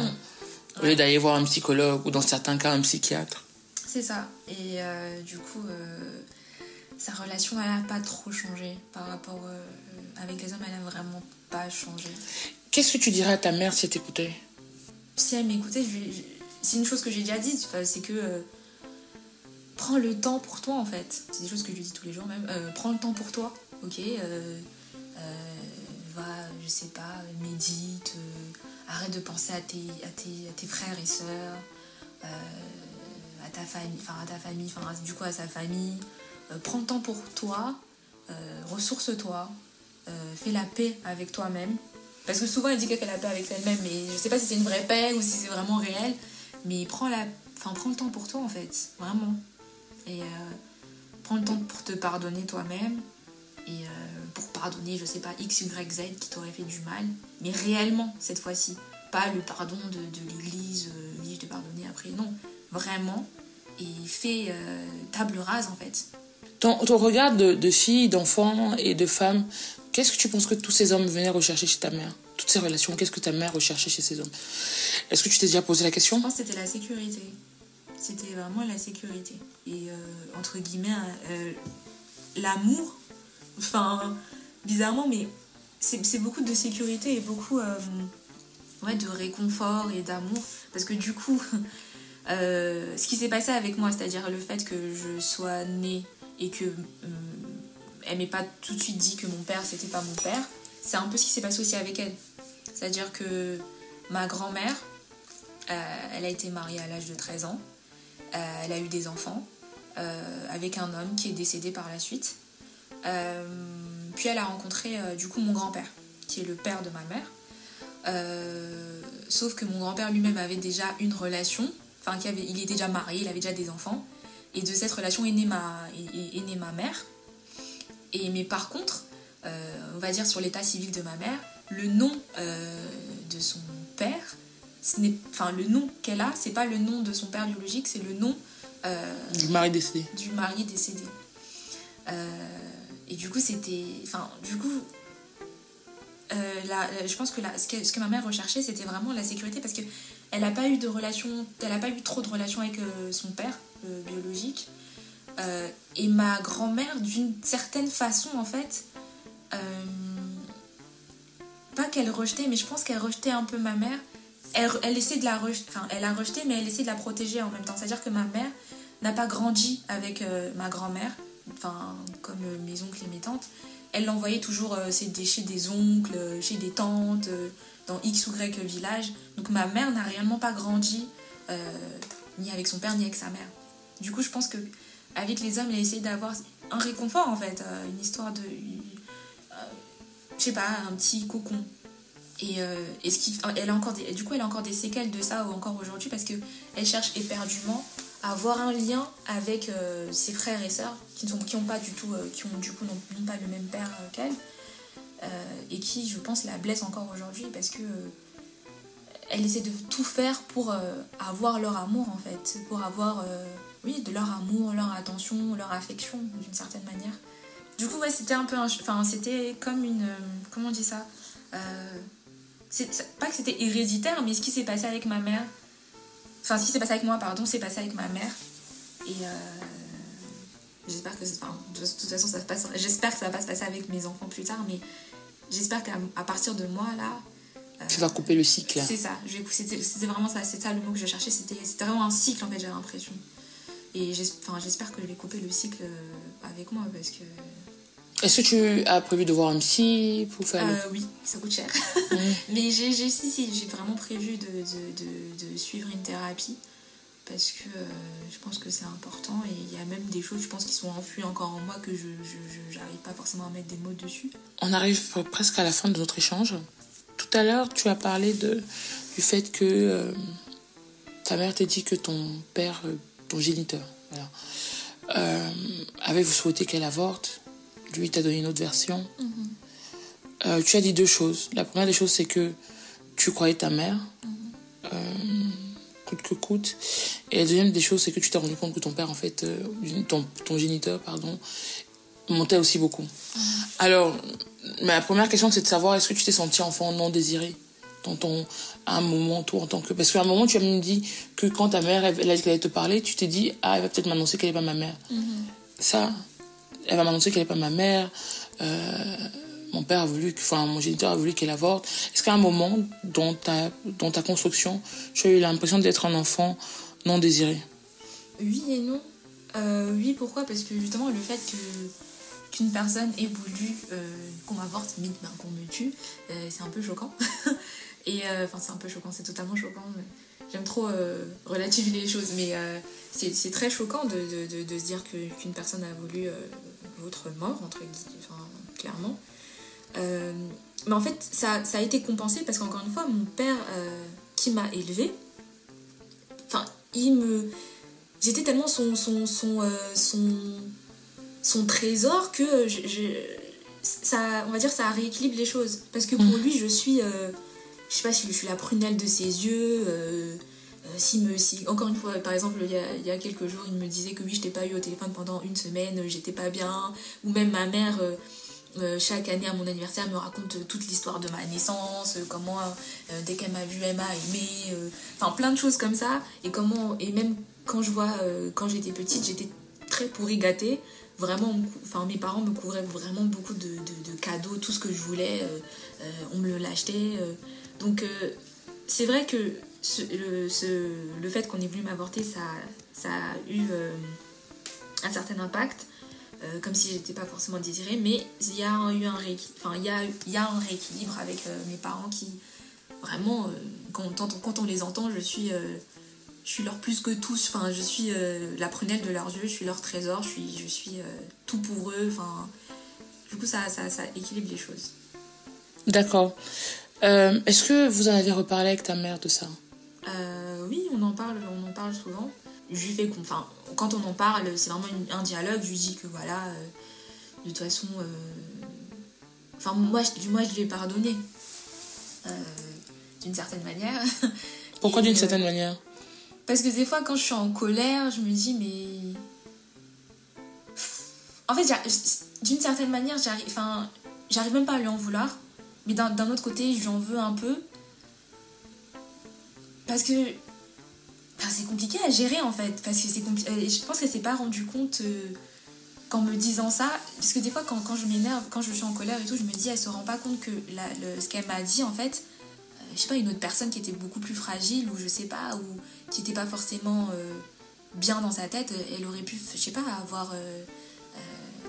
au lieu d'aller voir un psychologue ou dans certains cas un psychiatre. C'est ça. Et du coup, sa relation, elle a pas trop changé par rapport... avec les hommes, elle a vraiment pas changé. Qu'est-ce que tu dirais à ta mère si elle t'écoutait? Si elle m'écoutait, c'est une chose que j'ai déjà dite, c'est que prends le temps pour toi en fait. C'est des choses que je dis tous les jours même. Prends le temps pour toi, ok, va, je sais pas, médite, arrête de penser à tes frères et sœurs, à ta famille, du coup à sa famille. Prends le temps pour toi, ressource-toi, fais la paix avec toi-même. Parce que souvent elle dit qu'elle fait la paix avec elle-même, mais je sais pas si c'est une vraie paix ou si c'est vraiment réel. Mais prends le temps pour toi en fait, vraiment. Et prends le temps pour te pardonner toi-même. Et pour pardonner, je sais pas, X, Y, Z qui t'aurait fait du mal. Mais réellement, cette fois-ci. Pas le pardon de l'église, oui, je t'ai pardonné après. Non, vraiment. Et fais table rase en fait. Ton regard de fille, d'enfant et de femme, qu'est-ce que tu penses que tous ces hommes venaient rechercher chez ta mère? Toutes ces relations, qu'est-ce que ta mère recherchait chez ces hommes? Est-ce que tu t'es déjà posé la question? Je pense que c'était la sécurité. C'était vraiment la sécurité. Et entre guillemets, l'amour, bizarrement, mais c'est beaucoup de sécurité et beaucoup de réconfort et d'amour. Parce que du coup, ce qui s'est passé avec moi, c'est-à-dire le fait que je sois née et que elle m'ait pas tout de suite dit que mon père c'était pas mon père, c'est un peu ce qui s'est passé aussi avec elle. C'est-à-dire que ma grand-mère, elle a été mariée à l'âge de 13 ans, elle a eu des enfants avec un homme qui est décédé par la suite. Puis elle a rencontré du coup mon grand-père, qui est le père de ma mère. Sauf que mon grand-père lui-même avait déjà une relation, il était déjà marié, il avait déjà des enfants. Et de cette relation est née ma mère. Mais par contre, on va dire sur l'état civil de ma mère, le nom de son père, le nom qu'elle a, c'est pas le nom de son père biologique, c'est le nom du mari décédé. Et du coup, c'était... je pense que ce que ma mère recherchait, c'était vraiment la sécurité, parce qu'elle n'a pas eu trop de relations avec son père biologique. Et ma grand-mère, d'une certaine façon, en fait, pas qu'elle rejetait, mais je pense qu'elle rejetait un peu ma mère. Elle essaie de la rejeter, elle l'a rejetée, mais elle essaie de la protéger en même temps. C'est-à-dire que ma mère n'a pas grandi avec ma grand-mère, comme mes oncles et mes tantes. Elle l'envoyait toujours chez des oncles, chez des tantes, dans X ou Y village. Donc ma mère n'a réellement pas grandi ni avec son père ni avec sa mère. Du coup, je pense que avec les hommes, elle a essayé d'avoir un réconfort en fait, une histoire de, je sais pas, un petit cocon. Et elle a encore des séquelles de ça encore aujourd'hui, parce que elle cherche éperdument à avoir un lien avec ses frères et sœurs qui ont pas du tout, qui ont du coup n'ont pas le même père qu'elle, et qui, je pense, la blesse encore aujourd'hui, parce que elle essaie de tout faire pour avoir leur amour en fait, pour avoir de leur amour, leur attention, leur affection d'une certaine manière. Du coup c'était un peu c'était comme une comment on dit ça, pas que c'était héréditaire, mais ce qui s'est passé avec ma mère, ce qui s'est passé avec moi, pardon, s'est passé avec ma mère. Et j'espère que de toute façon j'espère que ça va pas se passer avec mes enfants plus tard, mais j'espère qu'à partir de moi là, tu vas couper le cycle. C'est ça, c'était vraiment ça, c'est ça le mot que je cherchais, c'était vraiment un cycle en fait, j'avais l'impression. Et j'espère que je vais couper le cycle avec moi, parce que... Est-ce que tu as prévu de voir un psy pour faire oui, ça coûte cher. Mais j'ai vraiment prévu de suivre une thérapie, parce que je pense que c'est important, et il y a même des choses, je pense, qui sont enfouies encore en moi, que je j'arrive pas forcément à mettre des mots dessus. On arrive presque à la fin de notre échange. Tout à l'heure, tu as parlé du fait que ta mère t'a dit que ton père, ton géniteur, avait souhaité qu'elle avorte. Lui, t'a donné une autre version. Mm-hmm. Tu as dit deux choses. La première des choses, c'est que tu croyais ta mère, coûte que coûte. Et la deuxième des choses, c'est que tu t'es rendu compte que ton père, en fait, ton géniteur, montait aussi beaucoup. Mm-hmm. Alors, ma première question, c'est de savoir, est-ce que tu t'es sentie enfant non désiré à un moment, toi, en tant que... Parce qu'à un moment, tu as même dit que quand ta mère, elle a dit qu'elle allait te parler, tu t'es dit, elle va peut-être m'annoncer qu'elle n'est pas ma mère. Mm-hmm. Ça, elle va m'annoncer qu'elle n'est pas ma mère. mon géniteur a voulu qu'elle avorte. Est-ce qu'à un moment, dans ta construction, tu as eu l'impression d'être un enfant non désiré? Oui et non. Oui, pourquoi? Parce que justement, le fait qu'une personne ait voulu qu'on m'avorte, limite qu'on me tue, c'est un peu choquant. Et c'est un peu choquant, c'est totalement choquant. J'aime trop relativiser les choses, mais c'est très choquant de se dire qu'une personne a voulu votre mort, entre guillemets, clairement. Mais en fait, ça a été compensé parce qu'encore une fois, mon père qui m'a élevée, j'étais tellement son trésor que ça, on va dire, ça rééquilibre les choses. Parce que pour lui, je suis... je sais pas si je suis la prunelle de ses yeux. Si encore une fois, par exemple, il y a quelques jours, il me disait que oui, je t'ai pas eu au téléphone pendant une semaine, j'étais pas bien. Ou même ma mère, chaque année à mon anniversaire, me raconte toute l'histoire de ma naissance, comment dès qu'elle m'a vue, elle m'a aimée. Plein de choses comme ça. Et même quand je vois, quand j'étais petite, j'étais très pourri gâtée. Vraiment, mes parents me couvraient vraiment beaucoup de cadeaux, tout ce que je voulais, on me l'achetait. Donc, c'est vrai que le fait qu'on ait voulu m'avorter, ça a eu un certain impact, comme si j'étais pas forcément désirée, mais il y a eu un rééquilibre avec mes parents qui, vraiment, quand on les entend, je suis leur plus que tous, je suis la prunelle de leurs yeux, je suis leur trésor, je suis tout pour eux, du coup ça équilibre les choses. D'accord. Est-ce que vous en avez reparlé avec ta mère de ça? Oui, on en parle souvent. Je lui fais quand on en parle, c'est vraiment un dialogue, je lui dis que voilà, de toute façon, moi je lui ai pardonné, d'une certaine manière. Pourquoi d'une certaine manière? Parce que des fois, quand je suis en colère, je me dis, mais... En fait, d'une certaine manière, j'arrive même pas à lui en vouloir. Mais d'un autre côté, je lui en veux un peu. Parce que... c'est compliqué à gérer, en fait. Parce que je pense qu'elle s'est pas rendue compte qu'en me disant ça... Parce que des fois, quand je m'énerve, quand je suis en colère et tout, je me dis, elle se rend pas compte que ce qu'elle m'a dit, en fait... je sais pas, une autre personne qui était beaucoup plus fragile, ou je sais pas, ou qui était pas forcément bien dans sa tête, elle aurait pu, je sais pas, avoir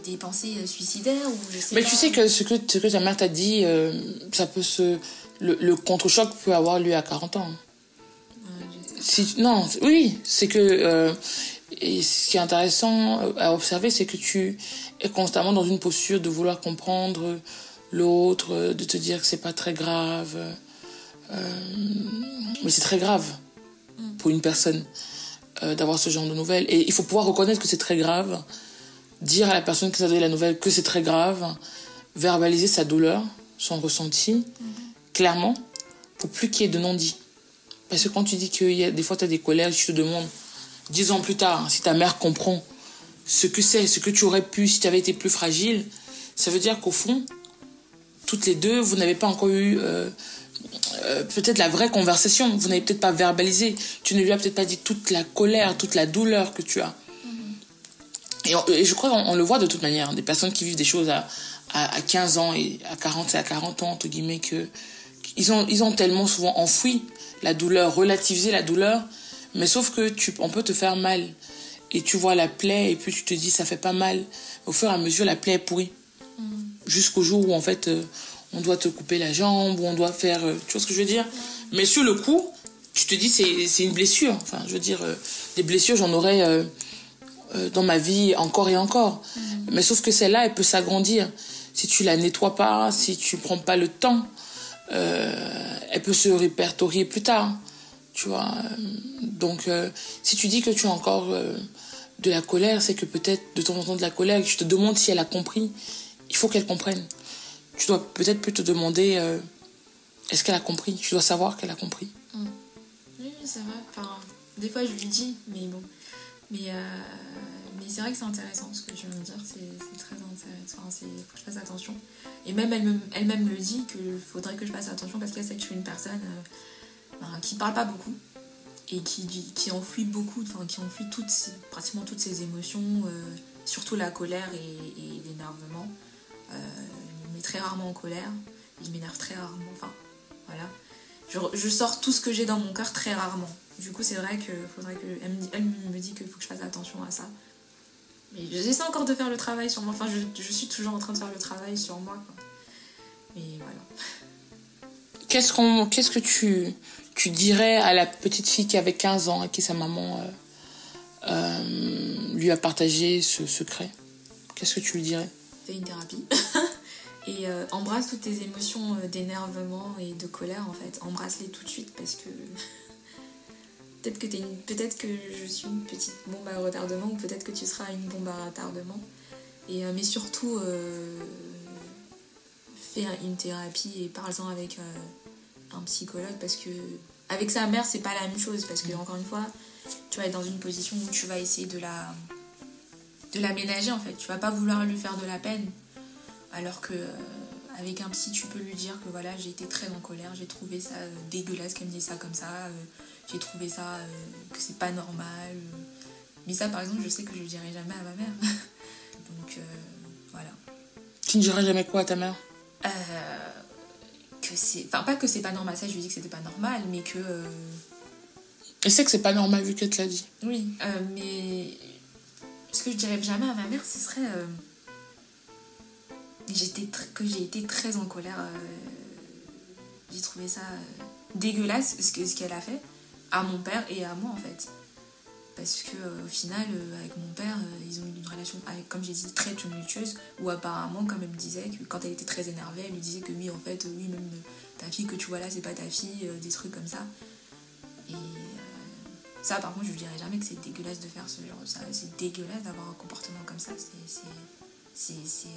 des pensées suicidaires, ou je sais mais pas. tu sais que ce que ta mère t'a dit, ça peut le contre-choc peut avoir lieu à 40 ans. Oui, c'est que et ce qui est intéressant à observer, c'est que tu es constamment dans une posture de vouloir comprendre l'autre, de te dire que c'est pas très grave. Mais c'est très grave pour une personne d'avoir ce genre de nouvelles. Et il faut pouvoir reconnaître que c'est très grave, dire à la personne qui t'a donné la nouvelle que c'est très grave, verbaliser sa douleur, son ressenti, clairement, pour plus qu'il y ait de non-dit. Parce que quand tu dis que des fois tu as des colères, tu te demandes, 10 ans plus tard, si ta mère comprend ce que c'est, ce que tu aurais pu si tu avais été plus fragile, ça veut dire qu'au fond, toutes les deux, vous n'avez pas encore eu... peut-être la vraie conversation, vous n'avez peut-être pas verbalisé, tu ne lui as peut-être pas dit toute la colère, toute la douleur que tu as. Et je crois qu'on le voit de toute manière, des personnes qui vivent des choses à 15 ans et à 40 ans, entre guillemets, ils ont tellement souvent enfoui la douleur, relativisé la douleur, mais sauf que on peut te faire mal et tu vois la plaie et puis tu te dis ça fait pas mal. Au fur et à mesure, la plaie est pourrie. Jusqu'au jour où en fait on doit te couper la jambe, ou on doit faire... tu vois ce que je veux dire? Mais sur le coup, tu te dis c'est une blessure. Enfin, je veux dire, des blessures, j'en aurais dans ma vie encore et encore. Mais sauf que celle-là, elle peut s'agrandir. Si tu la nettoies pas, si tu prends pas le temps, elle peut se répertorier plus tard. Tu vois? Donc, si tu dis que tu as encore de la colère, c'est que peut-être de temps en temps de la colère, et que tu te demandes si elle a compris. Il faut qu'elle comprenne. Tu dois peut-être plus te demander est-ce qu'elle a compris? Tu dois savoir qu'elle a compris. Oui, c'est vrai. Des fois, je lui dis, mais bon. Mais c'est vrai que c'est intéressant ce que tu viens de dire. C'est très intéressant. Il faut que je fasse attention. Et même elle-même me dit qu'il faudrait que je fasse attention parce qu'elle sait que je suis une personne qui parle pas beaucoup et qui enfouit beaucoup, qui enfouit pratiquement toutes ses émotions, surtout la colère et l'énervement. met très rarement en colère. Il m'énerve très rarement. Enfin, voilà. Je sors tout ce que j'ai dans mon cœur très rarement. Du coup, c'est vrai que faudrait que... Elle me dit qu'il faut que je fasse attention à ça. Mais j'essaie encore de faire le travail sur moi. Enfin, je suis toujours en train de faire le travail sur moi, quoi. Mais voilà. Qu'est-ce que tu dirais à la petite fille qui avait 15 ans et qui sa maman lui a partagé ce secret? Qu'est-ce que tu lui dirais? Fais une thérapie. Et embrasse toutes tes émotions d'énervement et de colère, en fait. Embrasse-les tout de suite, parce que... peut-être que je suis une petite bombe à retardement, ou peut-être que tu seras une bombe à retardement. Mais surtout, fais une thérapie et parle-en avec un psychologue, parce que avec sa mère, c'est pas la même chose, parce que encore une fois, tu vas être dans une position où tu vas essayer de la ménager, en fait. Tu vas pas vouloir lui faire de la peine, alors que avec un psy, tu peux lui dire que voilà, j'ai été très en colère, j'ai trouvé ça dégueulasse qu'elle me dise ça comme ça, j'ai trouvé ça que c'est pas normal. Mais ça, par exemple, je sais que je le dirai jamais à ma mère. Donc voilà. Tu ne diras jamais quoi à ta mère? Enfin, pas que c'est pas normal, ça je lui dis que c'était pas normal, mais que... Elle sait que c'est pas normal vu qu'elle te l'a dit. Oui, mais ce que je dirais jamais à ma mère, ce serait que j'ai été très en colère. J'ai trouvé ça dégueulasse, ce qu'elle a fait à mon père et à moi, en fait. Parce que au final, avec mon père, ils ont eu une relation, comme j'ai dit, très tumultueuse, où apparemment, comme elle me disait, que quand elle était très énervée, elle lui disait que oui, en fait, oui, même ta fille que tu vois là, c'est pas ta fille, des trucs comme ça. Et ça, par contre, je lui dirais jamais que c'est dégueulasse de faire ce genre de ça. C'est dégueulasse d'avoir un comportement comme ça. C'est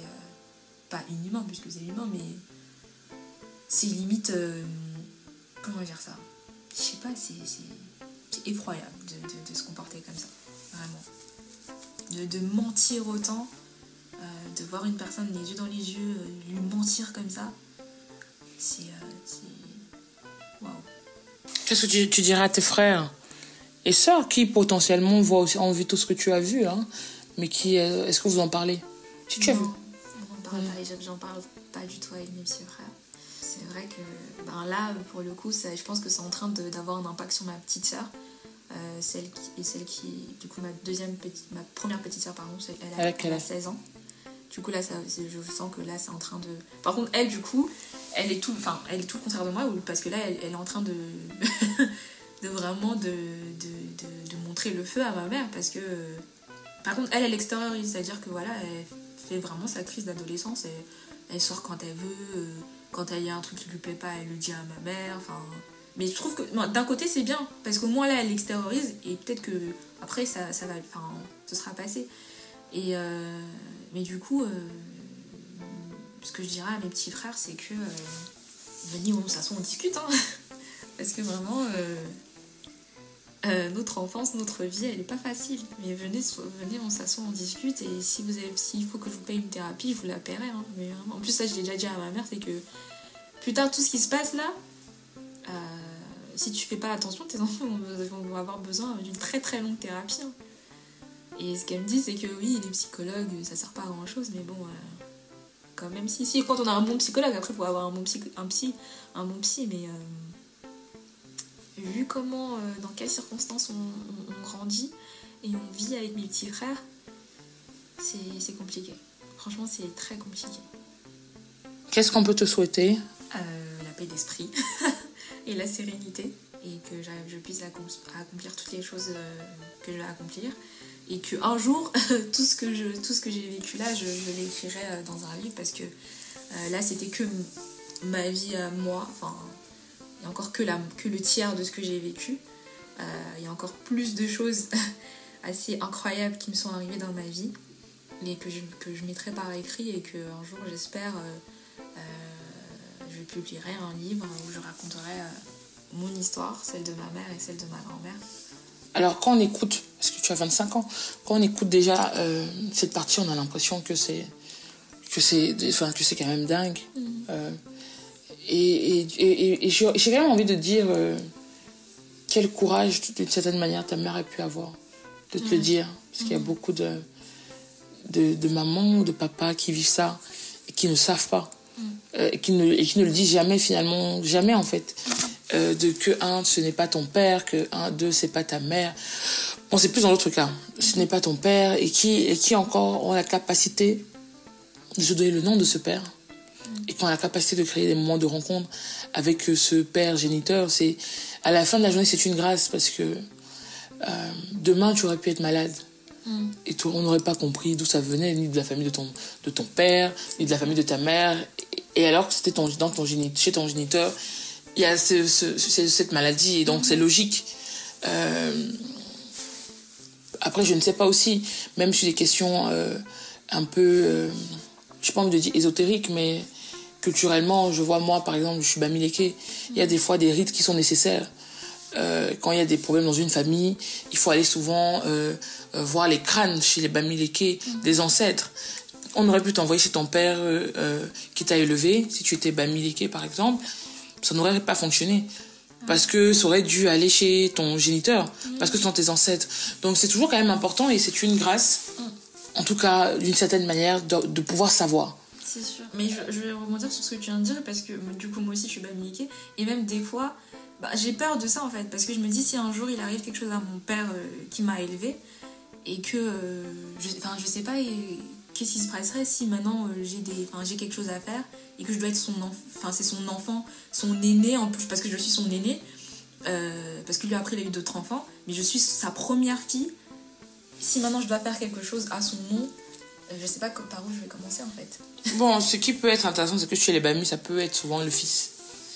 pas inhumain, puisque c'est humain, mais c'est limite... comment dire ça? Je sais pas, c'est effroyable de se comporter comme ça, vraiment. De mentir autant, de voir une personne les yeux dans les yeux, lui mentir comme ça, c'est waouh. Qu'est-ce que tu dirais à tes frères et sœurs qui potentiellement voient aussi, ont vu tout ce que tu as vu, hein, mais qui est-ce que vous en parlez? Si tu as vu. J'en parle pas du tout avec mes petits frères. C'est vrai que là, pour le coup, je pense que c'est en train d'avoir un impact sur ma petite sœur. Celle qui, du coup, ma première petite sœur, pardon, elle a 16 ans. Du coup, là, je sens que là, c'est en train de... Par contre, elle, du coup, elle est tout le contraire de moi, parce que là, elle est en train de vraiment de montrer le feu à ma mère, parce que... par contre, elle extériorise, c'est-à-dire que voilà, elle fait vraiment sa crise d'adolescence, elle sort quand elle veut, quand il y a un truc qui lui plaît pas, elle le dit à ma mère, enfin... Mais je trouve que d'un côté c'est bien, parce qu'au moins là elle l'extériorise, et peut-être que après ça va, enfin, ce sera passé. Mais du coup, ce que je dirais à mes petits frères, c'est que venez, on s'assoit, on discute, hein. Parce que vraiment notre enfance, notre vie, elle est pas facile. Mais venez, on s'assoit, on discute, et s'il faut que je vous paye une thérapie, je vous la paierai, hein. Mais en plus ça je l'ai déjà dit à ma mère, c'est que plus tard tout ce qui se passe là, si tu fais pas attention, tes enfants vont avoir besoin d'une très très longue thérapie, hein. Et ce qu'elle me dit, c'est que oui, les psychologues, ça sert pas à grand chose, mais bon, quand même, si quand on a un bon psychologue, après il faut avoir un bon psy, mais vu comment, dans quelles circonstances on grandit et on vit avec mes petits frères, c'est compliqué. Franchement, c'est très compliqué. Qu'est-ce qu'on peut te souhaiter? La paix d'esprit et la sérénité, et que je puisse accomplir toutes les choses que je vais accomplir, et qu'un jour tout ce que j'ai vécu là, je l'écrirai dans un livre, parce que là c'était que ma vie à moi, enfin il y a encore que le tiers de ce que j'ai vécu. Il y a encore plus de choses assez incroyables qui me sont arrivées dans ma vie, et que je mettrai par écrit, et qu'un jour j'espère je publierai un livre où je raconterai mon histoire, celle de ma mère et celle de ma grand-mère. Alors quand on écoute, parce que tu as 25 ans, quand on écoute déjà cette partie, on a l'impression que c'est quand même dingue. Et j'ai quand même envie de dire quel courage, d'une certaine manière, ta mère a pu avoir de te le dire, parce qu'il y a beaucoup de mamans ou de papas qui vivent ça et qui ne savent pas. et qui ne le dit jamais finalement, jamais en fait. De que ce n'est pas ton père, que deux, c'est pas ta mère. Bon, c'est plus dans l'autre cas. Ce n'est pas ton père et qui encore ont la capacité de se donner le nom de ce père et qui ont la capacité de créer des moments de rencontre avec ce père géniteur. C'est, à la fin de la journée, c'est une grâce parce que demain, tu aurais pu être malade. Et on n'aurait pas compris d'où ça venait, ni de la famille de ton père, ni de la famille de ta mère. Et alors que c'était chez ton géniteur, il y a cette maladie, et donc c'est logique. Après, je ne sais pas aussi, même sur des questions un peu, je n'ai pas envie de dire ésotériques, mais culturellement, je vois moi, par exemple, je suis bamileke, il y a des fois des rites qui sont nécessaires. Quand il y a des problèmes dans une famille, il faut aller souvent voir les crânes chez les bamileke des ancêtres. On aurait pu t'envoyer chez ton père qui t'a élevé, si tu étais bamileke par exemple, ça n'aurait pas fonctionné. Parce que ça aurait dû aller chez ton géniteur, parce que ce sont tes ancêtres. Donc c'est toujours quand même important et c'est une grâce, en tout cas d'une certaine manière, de pouvoir savoir. C'est sûr. Mais je vais rebondir sur ce que tu viens de dire, parce que du coup moi aussi je suis bamileke, et même des fois, j'ai peur de ça en fait, parce que je me dis si un jour il arrive quelque chose à mon père qui m'a élevée, et que, je sais pas, qu'est-ce qui se passerait si maintenant j'ai quelque chose à faire et que je dois être c'est son enfant, son aîné en plus, parce que je suis son aîné, parce que lui après il a eu d'autres enfants, mais je suis sa première fille. Si maintenant je dois faire quelque chose à son nom, je sais pas par où je vais commencer en fait. Bon, ce qui peut être intéressant, c'est que chez les bamis, ça peut être souvent le fils.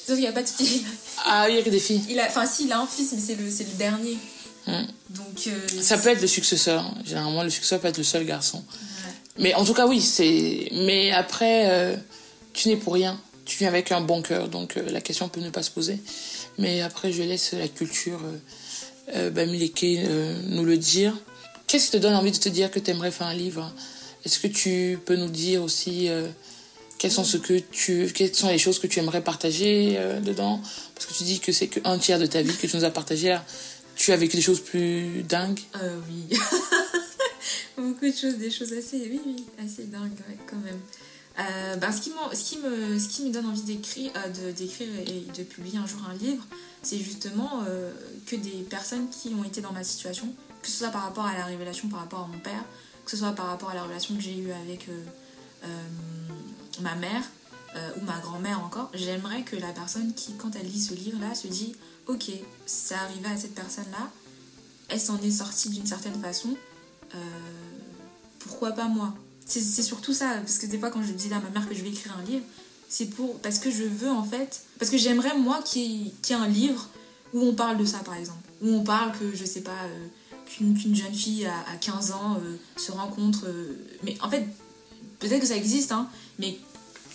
Sauf qu'il n'y a pas de fille. Ah, il y a que des filles. Il a un fils, mais c'est le dernier. Donc, ça peut être le successeur. Généralement, le successeur peut être le seul garçon. Ouais. Mais en tout cas, oui, mais après, tu n'es pour rien. Tu viens avec un bon cœur, donc la question peut ne pas se poser. Mais après, je laisse la culture bamileke nous le dire. Qu'est-ce qui te donne envie de te dire que tu aimerais faire un livre? Est-ce que tu peux nous dire aussi quelles sont les choses que tu aimerais partager dedans? Parce que tu dis que c'est qu'un tiers de ta vie que tu nous as partagé là. Tu as vécu des choses plus dingues? Oui. Beaucoup de choses, des choses assez dingues, ouais, quand même. Ce qui me donne envie d'écrire et de publier un jour un livre, c'est justement que des personnes qui ont été dans ma situation, que ce soit par rapport à la révélation par rapport à mon père, que ce soit par rapport à la relation que j'ai eue avec ma mère ou ma grand-mère encore, j'aimerais que la personne qui, quand elle lit ce livre-là, se dit « Ok, ça arrivait à cette personne-là, elle s'en est sortie d'une certaine façon, pourquoi pas moi ?» C'est surtout ça, parce que des fois quand je dis à ma mère que je vais écrire un livre, c'est parce que je veux en fait, parce que j'aimerais moi qu'il y ait un livre où on parle de ça par exemple, où on parle que, je sais pas, qu'une jeune fille à 15 ans se rencontre, mais en fait, peut-être que ça existe, hein, mais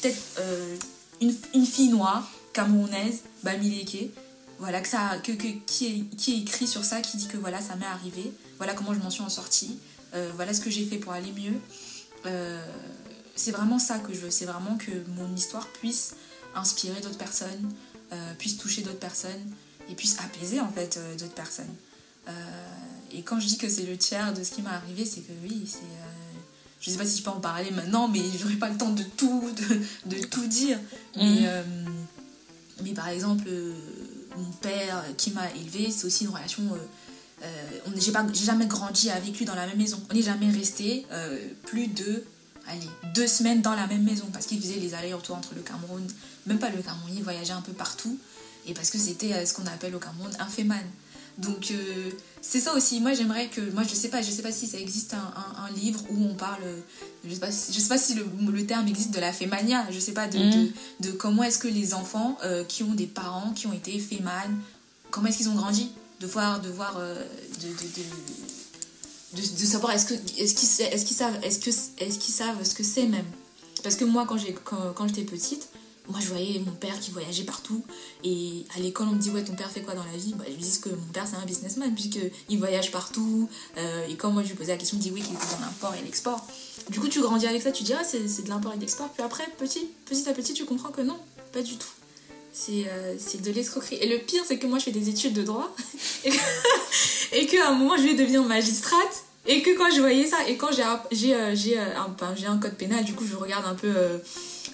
peut-être une fille noire, camerounaise, bamileke, voilà, qui est écrit sur ça, qui dit que voilà, ça m'est arrivé, voilà comment je m'en suis en sortie, voilà ce que j'ai fait pour aller mieux. C'est vraiment ça que je veux, c'est vraiment que mon histoire puisse inspirer d'autres personnes, puisse toucher d'autres personnes et puisse apaiser en fait d'autres personnes. Et quand je dis que c'est le tiers de ce qui m'est arrivé, c'est que oui, je sais pas si je peux en parler maintenant, mais j'aurais pas le temps de tout dire. Mais par exemple, mon père qui m'a élevée, c'est aussi une relation. J'ai jamais grandi avec lui dans la même maison. On n'est jamais resté plus de 2 semaines dans la même maison parce qu'il faisait les allers-retours entre le Cameroun, même pas le Cameroun, il voyageait un peu partout et parce que c'était ce qu'on appelle au Cameroun un féman. Donc c'est ça aussi. Moi j'aimerais que, je sais pas si ça existe un livre où on parle, je sais pas si le terme existe, de la fémania, je sais pas, de comment est-ce que les enfants qui ont des parents qui ont été féman, comment est-ce qu'ils ont grandi, de savoir est-ce qu'ils savent ce que c'est même. Parce que moi quand j'étais petite, moi je voyais mon père qui voyageait partout et à l'école on me dit ouais, ton père fait quoi dans la vie? Je dis que mon père c'est un businessman puisqu'il voyage partout, et quand moi je lui posais la question, il me dit oui qu'il était dans l'import et l'export. Du coup tu grandis avec ça, tu dis ah c'est de l'import et de l'export, puis après petit à petit tu comprends que non, pas du tout. C'est de l'escroquerie. Et le pire, c'est que moi, je fais des études de droit et qu'à un moment, je vais devenir magistrate et que quand je voyais ça et quand j'ai un code pénal, du coup, je regarde un peu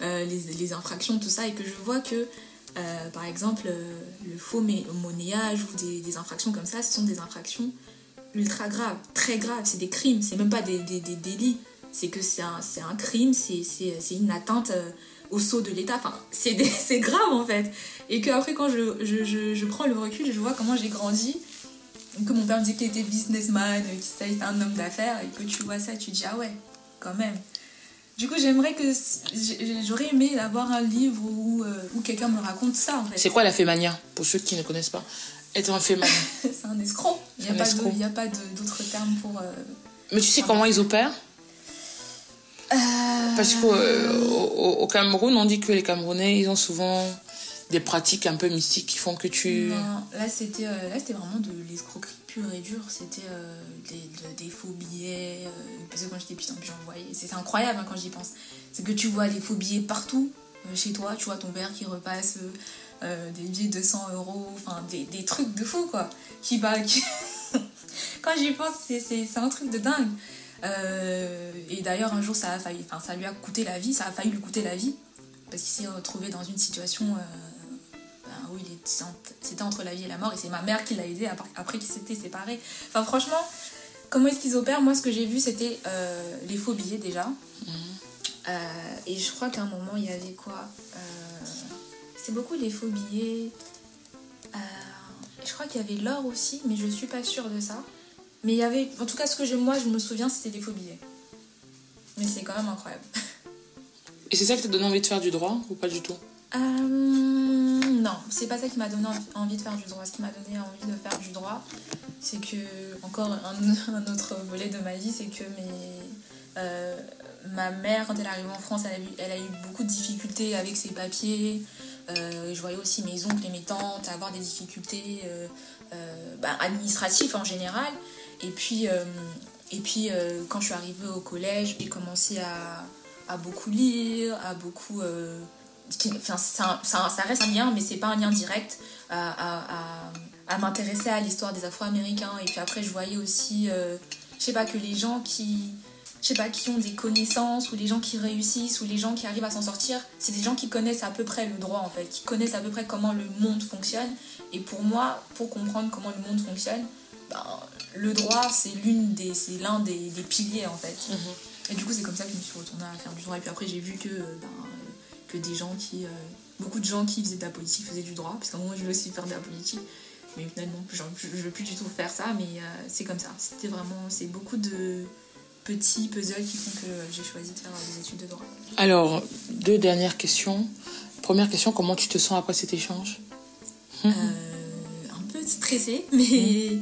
les infractions, tout ça, et que je vois que, par exemple, le faux monnayage ou des infractions comme ça, ce sont des infractions ultra graves, très graves, c'est des crimes, c'est même pas des délits, c'est que c'est un crime, c'est une atteinte au sceau de l'État, enfin, c'est grave en fait. Et qu'après, quand je prends le recul, je vois comment j'ai grandi, que mon père me disait qu'il était businessman, qu'il était un homme d'affaires, et que tu vois ça, tu te dis, ah ouais, quand même. Du coup, j'aurais aimé avoir un livre où quelqu'un me raconte ça, en fait. C'est quoi la fémania, pour ceux qui ne connaissent pas? Être un fémania. C'est un escroc. Il n'y a pas d'autre terme pour... Mais tu sais comment ils opèrent? Parce qu'au Cameroun, on dit que les Camerounais, ils ont souvent des pratiques un peu mystiques qui font que tu... Non, là, c'était vraiment de l'escroquerie pure et dure. C'était des faux billets. Parce que quand j'étais petite, j'en voyais. C'est incroyable quand j'y pense. C'est que tu vois des faux billets partout chez toi. Tu vois ton père qui repasse des billets de 200 €. Enfin, des trucs de fou, quoi. Quand j'y pense, c'est un truc de dingue. Et d'ailleurs, un jour, ça lui a coûté la vie. Ça a failli lui coûter la vie. Parce qu'il s'est retrouvé dans une situation... où c'était entre la vie et la mort, et c'est ma mère qui l'a aidé après qu'ils s'étaient séparés. Enfin, franchement, comment est-ce qu'ils opèrent? Moi, ce que j'ai vu, c'était les faux billets déjà. Et je crois qu'à un moment, il y avait quoi c'est beaucoup les faux billets. Je crois qu'il y avait l'or aussi, mais je suis pas sûre de ça. Mais il y avait, en tout cas, ce que je me souviens, c'était des faux billets. Mais c'est quand même incroyable. Et c'est ça qui t'a donné envie de faire du droit ou pas du tout? Non, c'est pas ça qui m'a donné envie de faire du droit. Ce qui m'a donné envie de faire du droit, c'est que, encore un autre volet de ma vie, c'est que ma mère, quand elle est arrivée en France, elle a eu beaucoup de difficultés avec ses papiers. Je voyais aussi mes oncles et mes tantes avoir des difficultés administratives en général. Et puis quand je suis arrivée au collège, j'ai commencé à beaucoup lire, à beaucoup... ça reste un lien, mais c'est pas un lien direct, à m'intéresser à l'histoire des Afro-Américains. Et puis après, je voyais aussi, que les gens qui ont des connaissances, ou les gens qui réussissent, ou les gens qui arrivent à s'en sortir, c'est des gens qui connaissent à peu près le droit, en fait, qui connaissent à peu près comment le monde fonctionne. Et pour moi, pour comprendre comment le monde fonctionne, le droit, c'est l'un des piliers, en fait. Et du coup, c'est comme ça que je me suis retournée à faire du droit. Et puis après, j'ai vu que des gens beaucoup de gens qui faisaient de la politique faisaient du droit, parce qu'à un moment, je voulais aussi faire de la politique. Mais finalement, je ne veux plus du tout faire ça, mais c'est comme ça. C'est beaucoup de petits puzzles qui font que j'ai choisi de faire des études de droit. Alors, 2 dernières questions. Première question, comment tu te sens après cet échange? Un peu stressée, mais...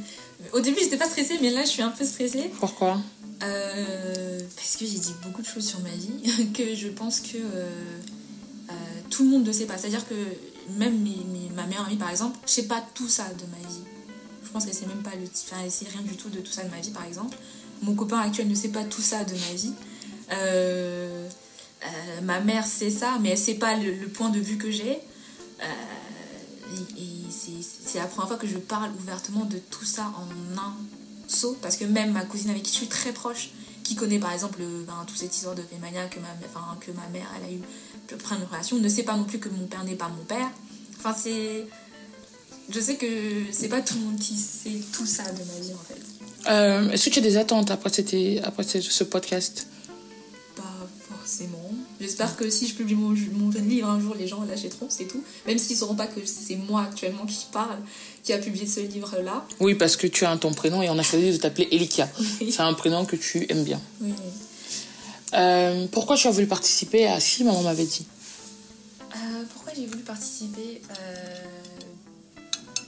Au début, j'étais pas stressée, mais là, je suis un peu stressée. Pourquoi? Parce que j'ai dit beaucoup de choses sur ma vie, que je pense que tout le monde ne sait pas. C'est-à-dire que même ma meilleure amie, par exemple, je sais pas tout ça de ma vie. Je pense qu'elle sait même pas elle sait rien du tout de tout ça de ma vie, par exemple. Mon copain actuel ne sait pas tout ça de ma vie. Ma mère sait ça, mais elle sait pas le point de vue que j'ai. Et c'est la première fois que je parle ouvertement de tout ça en un saut, parce que même ma cousine avec qui je suis très proche, qui connaît par exemple toute cette histoire de fémania que ma mère elle a eu plein de relations, ne sait pas non plus que mon père n'est pas mon père. Enfin, je sais que c'est pas tout le monde qui sait tout ça de ma vie, en fait. Est-ce que tu as des attentes après ce podcast? Pas forcément. J'espère que si je publie mon livre un jour, les gens l'achèteront, c'est tout. Même s'ils ne sauront pas que c'est moi actuellement qui parle, qui a publié ce livre-là. Oui, parce que tu as ton prénom et on a choisi de t'appeler Elikia. Oui. C'est un prénom que tu aimes bien. Oui. Pourquoi tu as voulu participer à Si Maman m'avait dit? Pourquoi j'ai voulu participer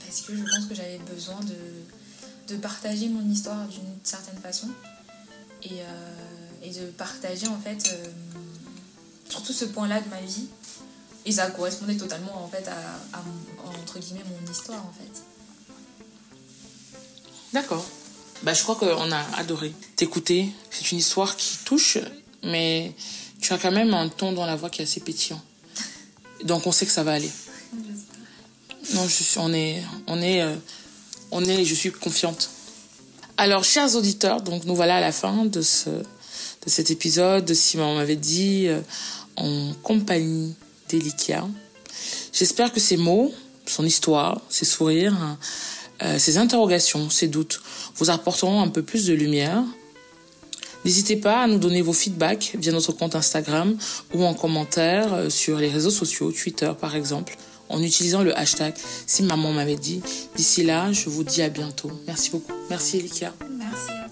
Parce que je pense que j'avais besoin de partager mon histoire d'une certaine façon. Et de partager, en fait... surtout ce point-là de ma vie, et ça correspondait totalement en fait à entre guillemets mon histoire, en fait. D'accord. Je crois qu'on a adoré t'écouter. C'est une histoire qui touche, mais tu as quand même un ton dans la voix qui est assez pétillant, donc on sait que ça va aller. Non, je suis confiante. Alors, chers auditeurs, donc nous voilà à la fin de cet épisode de Si Maman m'avait dit. en compagnie d'Elikia. J'espère que ces mots, son histoire, ses sourires, ses interrogations, ses doutes vous apporteront un peu plus de lumière. N'hésitez pas à nous donner vos feedbacks via notre compte Instagram ou en commentaire sur les réseaux sociaux, Twitter par exemple, en utilisant le hashtag « Si maman m'avait dit ». D'ici là, je vous dis à bientôt. Merci beaucoup. Merci Elikia. Merci.